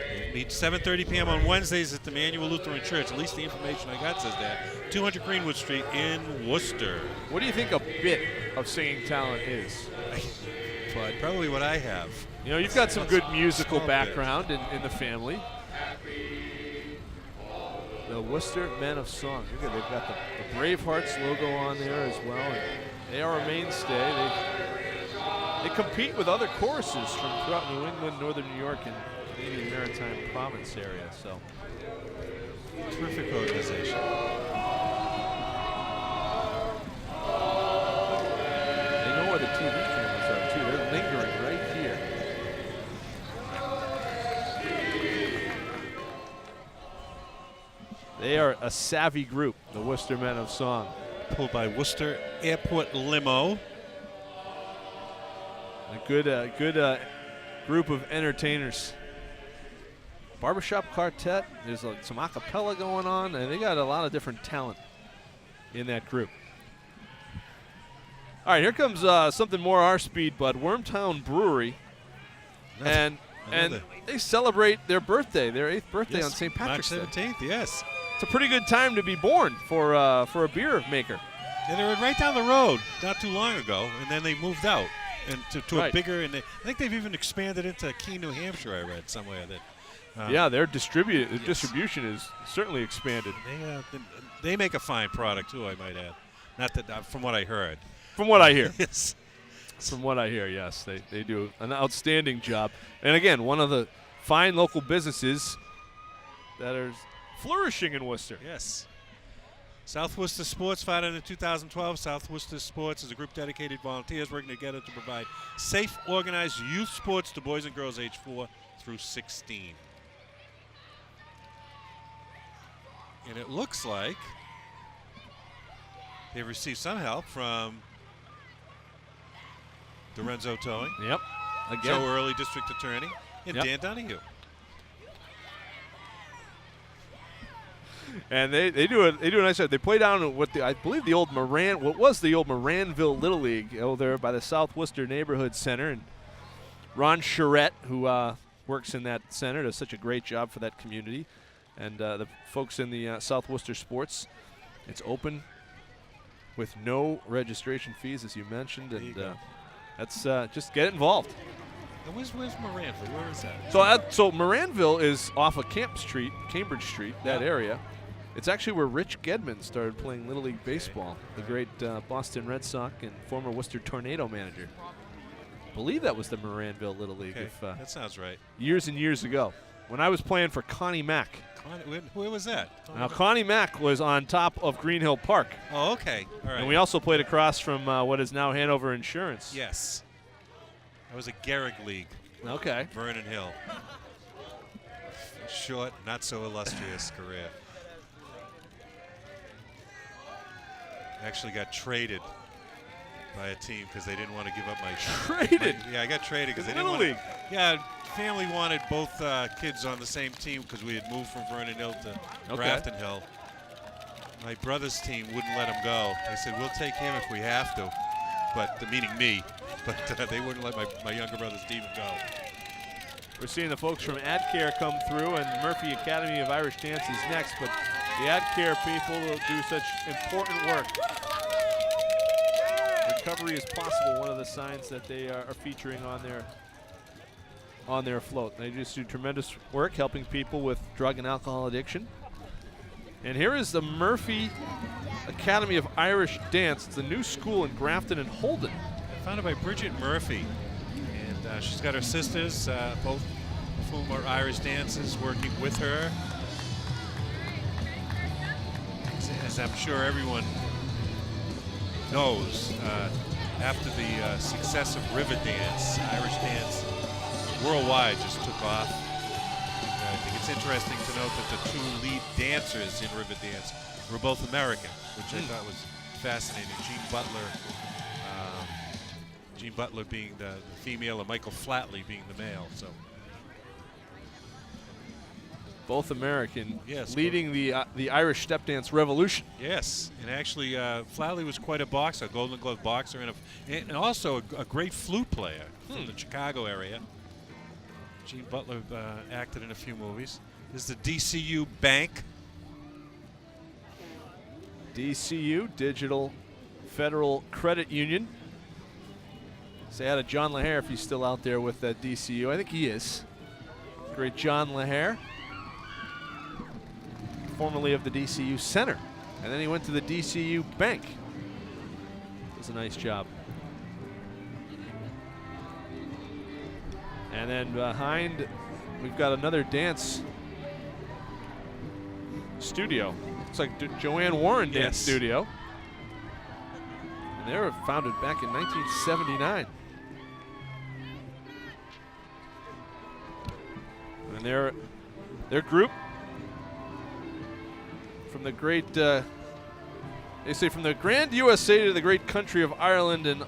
They meet 7:30 p.m. on Wednesdays at the Emmanuel Lutheran Church. At least the information I got says that. 200 Greenwood Street in Worcester. What do you think a bit of singing talent is? But probably what I have. You know, you've got some good musical Small bit. background in the family. The Worcester Men of Song. Look at, they've got the Bravehearts logo on there as well. And they are a mainstay. They compete with other choruses from throughout New England, Northern New York, and Canadian Maritime Province area. So, Terrific organization. they know where the TV cameras are too. They're lingering right here. They are a savvy group, the Worcester Men of Song. Pulled by Worcester Airport Limo. A good group of entertainers. Barbershop quartet. There's some a cappella going on, and they got a lot of different talent in that group. All right, here comes something more our speed, bud. Wormtown Brewery, and they celebrate their birthday, their 8th birthday on St. Patrick's Day. March 17th, yes. It's a pretty good time to be born for a beer maker. Yeah, they were right down the road not too long ago, and then they moved out and to Right. a bigger. And I think they've even expanded into Keene, New Hampshire. I read somewhere that. Yeah, their distribution is certainly expanded. They make a fine product too, I might add. Not that from what I heard. From what I hear. Yes. From what I hear, yes, they do an outstanding job. And again, one of the fine local businesses that are flourishing in Worcester. Yes. South Worcester Sports, founded in 2012. South Worcester Sports is a group dedicated volunteers working together to provide safe, organized youth sports to boys and girls age 4 through 16. And it looks like they've received some help from Dorenzo Towing. Yep. Again. Joe Early, District Attorney, and Yep. Dan Donahue. And they do a nice job. They play down at what was the old Moranville Little League over there by the South Worcester Neighborhood Center. And Ron Charette, who works in that center, does such a great job for that community. And the folks in the South Worcester Sports, it's open with no registration fees, as you mentioned, and that's just get involved. And where's Moranville? Where is that? So Moranville is off of Cambridge Street, that area. It's actually where Rich Gedman started playing Little League Baseball, the great Boston Red Sox and former Worcester Tornado manager. I believe that was the Moranville Little League. Okay, that sounds right. Years and years ago, when I was playing for Connie Mack. Where was that? Now, Connie Mack was on top of Green Hill Park. Oh, okay. All right. And we also played across from what is now Hanover Insurance. Yes. That was a Gehrig League. Okay. Vernon Hill. Short, not so illustrious career. Actually got traded by a team because they didn't want to give up my. Traded? Yeah, I got traded because they didn't Little want. League. Yeah, family wanted both kids on the same team because we had moved from Vernon Hill to Okay. Grafton Hill. My brother's team wouldn't let him go. They said, "We'll take him if we have to," but meaning me. But they wouldn't let my younger brother Steven go. We're seeing the folks from AdCare come through, and Murphy Academy of Irish Dance is next, but the AdCare people will do such important work. Recovery is possible, one of the signs that they are featuring on their float. They just do tremendous work helping people with drug and alcohol addiction. And here is the Murphy Academy of Irish Dance. It's a new school in Grafton and Holden. Founded by Bridget Murphy. And she's got her sisters, both of whom are Irish dancers, working with her. As I'm sure everyone knows, after the success of River Dance, Irish dance worldwide just took off. I think it's interesting to note that the two lead dancers in River Dance were both American, which I thought was fascinating. Gene Butler Gene Butler being the female and Michael Flatley being the male. So both American, yes, leading the Irish step dance revolution. Yes, and actually Flatley was quite a boxer, a Golden Glove boxer, and also a great flute player from the Chicago area. Gene Butler acted in a few movies. This is the DCU Bank. DCU, Digital Federal Credit Union. Say hi to John LaHare if he's still out there with that DCU. I think he is. Great John LaHare, formerly of the DCU Center. And then he went to the DCU Bank. Does a nice job. And then behind, we've got another dance studio. Looks like Joanne Warren Dance Studio. And they were founded back in 1979. And their group from the great, they say from the grand USA to the great country of Ireland and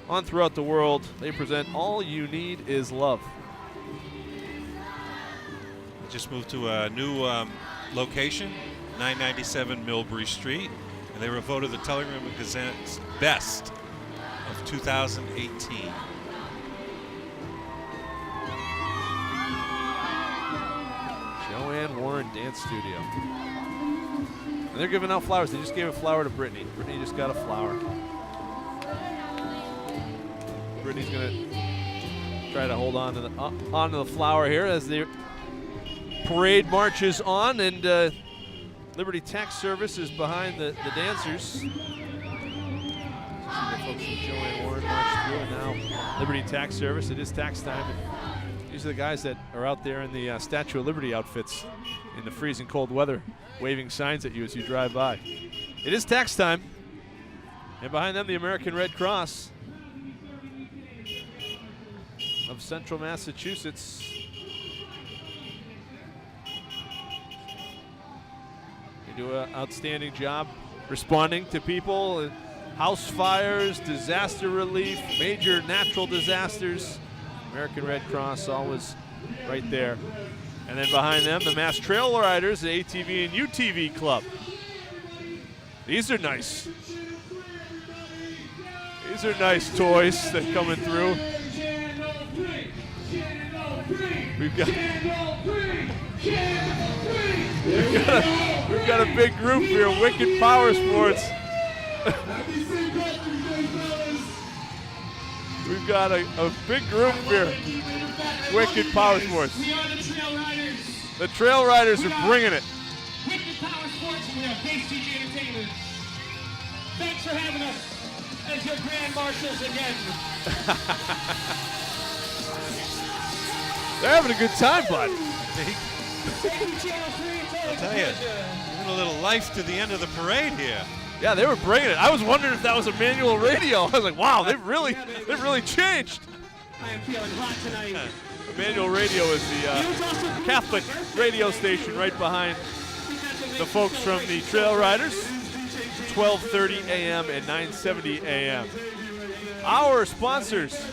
on throughout the world, they present All You Need Is Love. Just moved to a new location, 997 Millbury Street, and they were voted the Telegram Gazette's best of 2018. Joanne Warren Dance Studio. And they're giving out flowers. They just gave a flower to Brittany. Brittany just got a flower. Brittany's going to try to hold on to the flower here as the parade marches on, and Liberty Tax Service is behind the dancers. See the folks from Joanne Warren march through, and now Liberty Tax Service. It is tax time. And these are the guys that are out there in the Statue of Liberty outfits in the freezing cold weather, waving signs at you as you drive by. It is tax time. And behind them, the American Red Cross of Central Massachusetts. They do an outstanding job responding to people, house fires, disaster relief, major natural disasters. American Red Cross always right there. And then behind them, the Mass Trail Riders, the ATV and UTV Club. These are nice. These are nice toys that are coming through. We've got a big group here, Wicked Power Sports. We've got a big group here, Wicked Power Sports. The Trail Riders are bringing it. Wicked Power Sports, and we have KCG Entertainment. Thanks for having us as your Grand Marshals again. They're having a good time, bud. I'll tell you, giving a little life to the end of the parade here. Yeah, they were bringing it. I was wondering if that was a manual radio. I was like, wow, they've really changed. I am feeling hot tonight. Manual Radio is the Catholic radio station right behind the folks from the Trail Riders, 1230 a.m. and 970 a.m. Our sponsors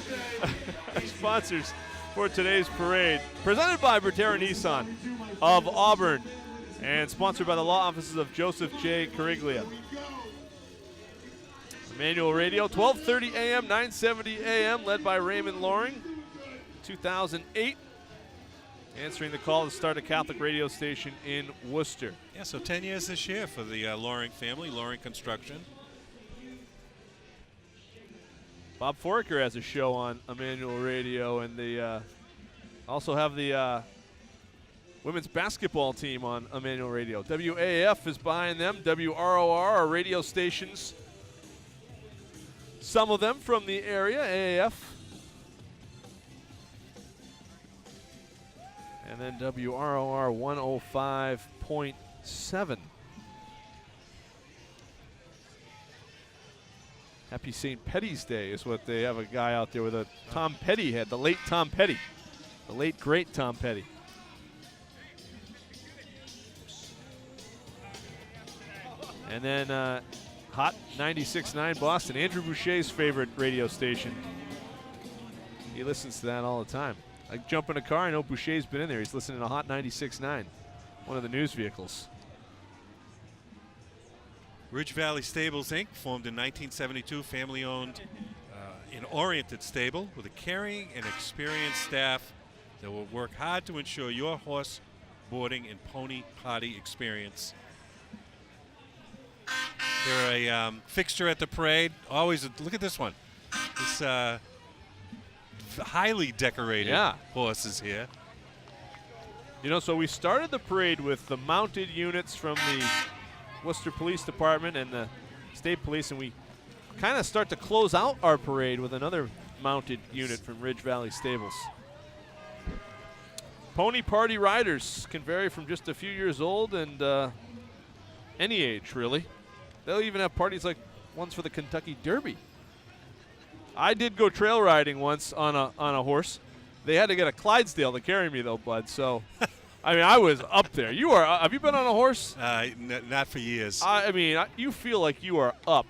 for today's parade, presented by Bertera Nissan of Auburn and sponsored by the law offices of Joseph J. Cariglia. Manual Radio, 1230 a.m., 970 a.m., led by Raymond Loring. 2008, answering the call to start a Catholic radio station in Worcester. Yeah, so 10 years this year for the Loring family, Loring Construction. Bob Foraker has a show on Emmanuel Radio, and they also have the women's basketball team on Emmanuel Radio. WAAF is behind them. WROR are radio stations, some of them from the area, AAF. And then WROR 105.7. Happy St. Petty's Day is what they have, a guy out there with a Tom Petty head, the late Tom Petty. The late, great Tom Petty. And then Hot 96.9 Boston, Andrew Boucher's favorite radio station. He listens to that all the time. I jump in a car, I know Boucher's been in there. He's listening to Hot 96.9, one of the news vehicles. Ridge Valley Stables, Inc., formed in 1972, family-owned and oriented stable with a caring and experienced staff that will work hard to ensure your horse boarding and pony potty experience. They're a fixture at the parade. Always, look at this one. This highly decorated horses here. You know, so we started the parade with the mounted units from the Worcester Police Department and the State Police, and we kind of start to close out our parade with another mounted unit from Ridge Valley Stables. Pony party riders can vary from just a few years old and any age, really. They'll even have parties like ones for the Kentucky Derby. I did go trail riding once on a horse. They had to get a Clydesdale to carry me, though, bud. So, I mean, I was up there. You are. Have you been on a horse? Not for years. I mean, you feel like you are up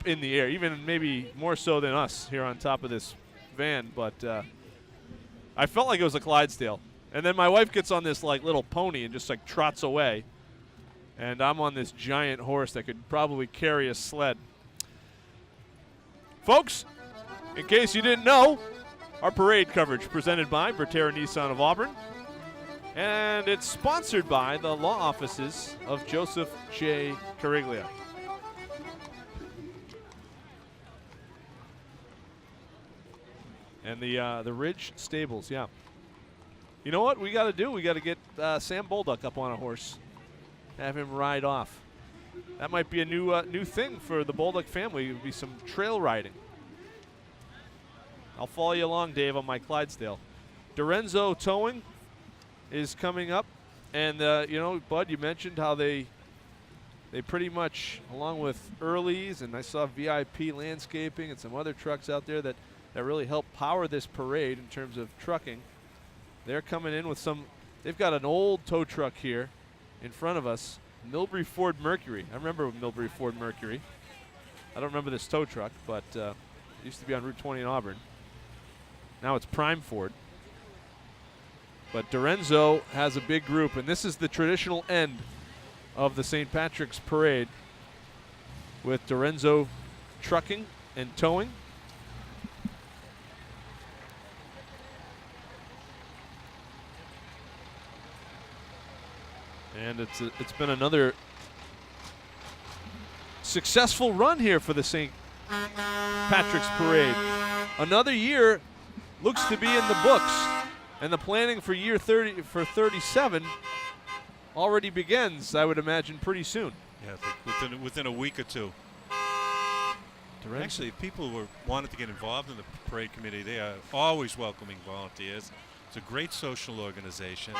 in the air, even maybe more so than us here on top of this van. But I felt like it was a Clydesdale. And then my wife gets on this like little pony and just like trots away. And I'm on this giant horse that could probably carry a sled. Folks, in case you didn't know, our parade coverage presented by Bertera Nissan of Auburn. And it's sponsored by the law offices of Joseph J. Cariglia. And the Ridge Stables, yeah. You know what we got to do? We got to get Sam Bolduc up on a horse. Have him ride off. That might be a new thing for the Bolduc family. It would be some trail riding. I'll follow you along, Dave, on my Clydesdale. Dorenzo Towing is coming up. And, you know, Bud, you mentioned how they pretty much, along with Early's, and I saw VIP Landscaping and some other trucks out there that really help power this parade in terms of trucking. They're coming in with they've got an old tow truck here in front of us, Milbury Ford Mercury. I remember Milbury Ford Mercury. I don't remember this tow truck, but it used to be on Route 20 in Auburn. Now it's Prime Ford. But Dorenzo has a big group, and this is the traditional end of the St. Patrick's Parade with Dorenzo Trucking and Towing. And it's been another successful run here for the St. Patrick's Parade. Another year looks to be in the books, and the planning for year 37 already begins, I would imagine, pretty soon. Yeah, within a week or two. Actually, if people wanted to get involved in the parade committee, they are always welcoming volunteers. It's a great social organization.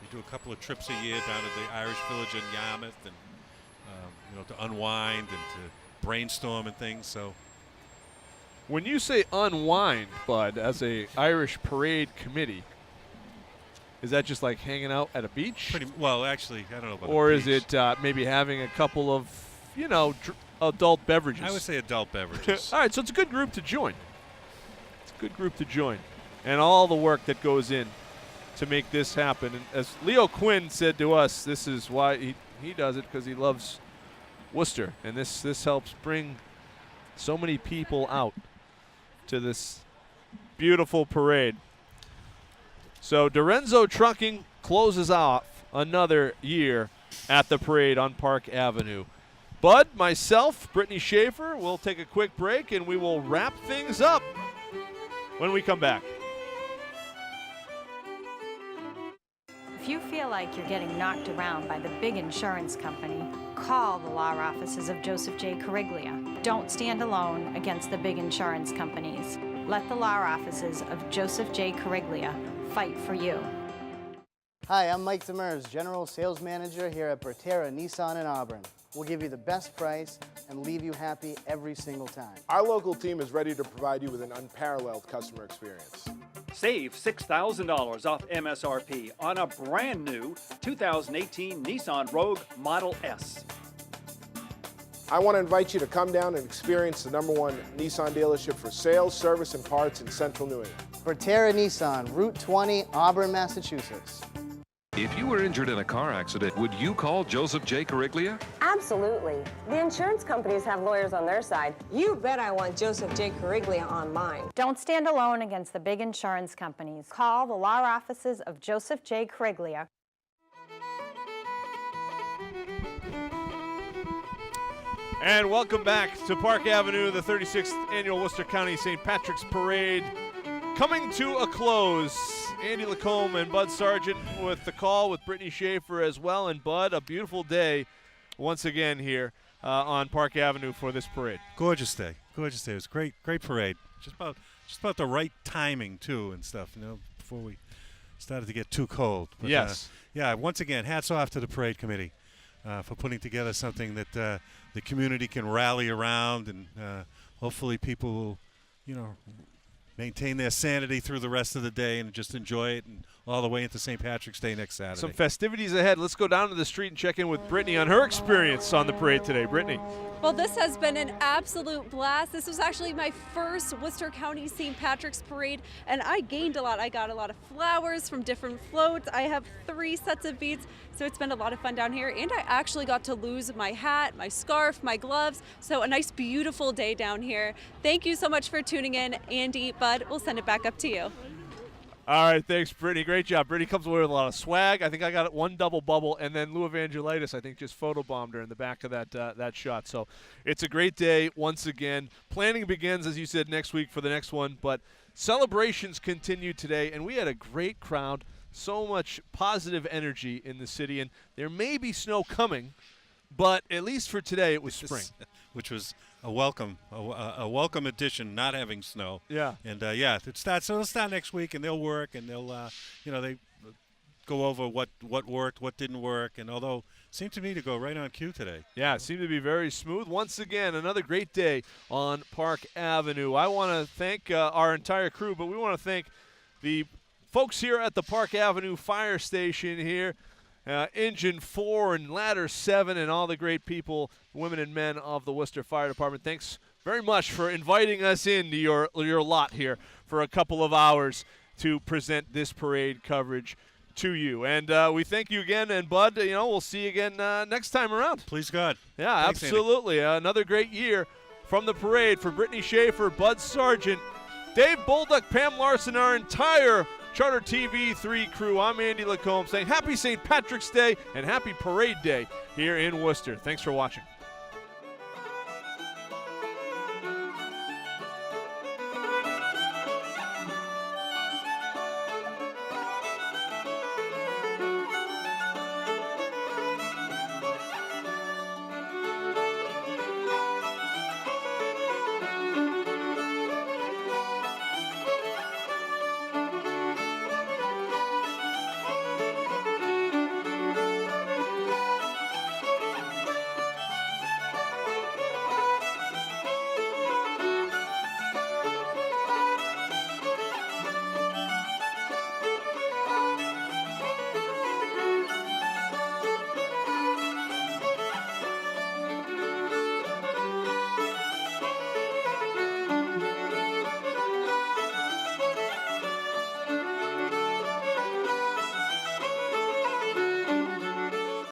We do a couple of trips a year down to the Irish Village in Yarmouth, and you know, to unwind and to brainstorm and things. So, when you say unwind, Bud, as a Irish parade committee, is that just like hanging out at a beach? Well, actually, I don't know about or the is it maybe having a couple of, you know, adult beverages? I would say adult beverages. All right, so it's a good group to join. It's a good group to join. And all the work that goes in to make this happen. And as Leo Quinn said to us, this is why he does it, because he loves Worcester. And this helps bring so many people out to this beautiful parade. So Dorenzo Trucking closes off another year at the parade on Park Avenue. Bud, myself, Brittany Schaefer, we'll take a quick break and we will wrap things up when we come back. If you feel like you're getting knocked around by the big insurance company, call the law offices of Joseph J. Cariglia. Don't stand alone against the big insurance companies. Let the law offices of Joseph J. Cariglia fight for you. Hi, I'm Mike Demers, General Sales Manager here at Bertera Nissan in Auburn. We'll give you the best price and leave you happy every single time. Our local team is ready to provide you with an unparalleled customer experience. Save $6,000 off MSRP on a brand new 2018 Nissan Rogue Model S. I want to invite you to come down and experience the #1 Nissan dealership for sales, service, and parts in Central New England. Bertera Nissan, Route 20, Auburn, Massachusetts. If you were injured in a car accident, would you call Joseph J. Cariglia? Absolutely. The insurance companies have lawyers on their side. You bet I want Joseph J. Cariglia on mine. Don't stand alone against the big insurance companies. Call the law offices of Joseph J. Cariglia. And welcome back to Park Avenue, the 36th Annual Worcester County St. Patrick's Parade. Coming to a close. Andy Lacombe and Bud Sargent with the call with Brittany Schaefer as well. And Bud, a beautiful day once again here on Park Avenue for this parade. Gorgeous day. Gorgeous day. It was great parade. Just about the right timing too and stuff, before we started to get too cold. But, yes. Yeah, once again, hats off to the parade committee for putting together something that the community can rally around, and hopefully people will, maintain their sanity through the rest of the day and just enjoy it, and all the way into St. Patrick's Day next Saturday. Some festivities ahead. Let's go down to the street and check in with Brittany on her experience on the parade today. Brittany. Well, this has been an absolute blast. This was actually my first Worcester County St. Patrick's Parade, and I gained a lot. I got a lot of flowers from different floats. I have 3 sets of beads, so it's been a lot of fun down here. And I actually got to lose my hat, my scarf, my gloves. So a nice, beautiful day down here. Thank you so much for tuning in. Andy, Bud, we'll send it back up to you. All right, thanks, Brittany. Great job. Brittany comes away with a lot of swag. I think I got 1 double bubble, and then Lou Evangelitis, I think, just photobombed her in the back of that shot. So it's a great day once again. Planning begins, as you said, next week for the next one, but celebrations continue today, and we had a great crowd, so much positive energy in the city, and there may be snow coming, but at least for today it was spring. Which was a welcome addition, not having snow. Yeah. And it'll start next week, and they'll work, and they'll they go over what worked, what didn't work, and although it seemed to me to go right on cue today. Yeah, it seemed to be very smooth. Once again, another great day on Park Avenue. I want to thank our entire crew, but we want to thank the folks here at the Park Avenue Fire Station here. Engine 4 and Ladder 7 and all the great people, women and men of the Worcester Fire Department. Thanks very much for inviting us into your lot here for a couple of hours to present this parade coverage to you. And we thank you again. And, Bud, we'll see you again next time around. Please, God. Yeah, thanks, absolutely. Another great year from the parade for Brittany Schaefer, Bud Sargent, Dave Bolduck, Pam Larson, our entire Charter TV 3 crew. I'm Andy Lacombe saying happy St. Patrick's Day and happy Parade Day here in Worcester. Thanks for watching.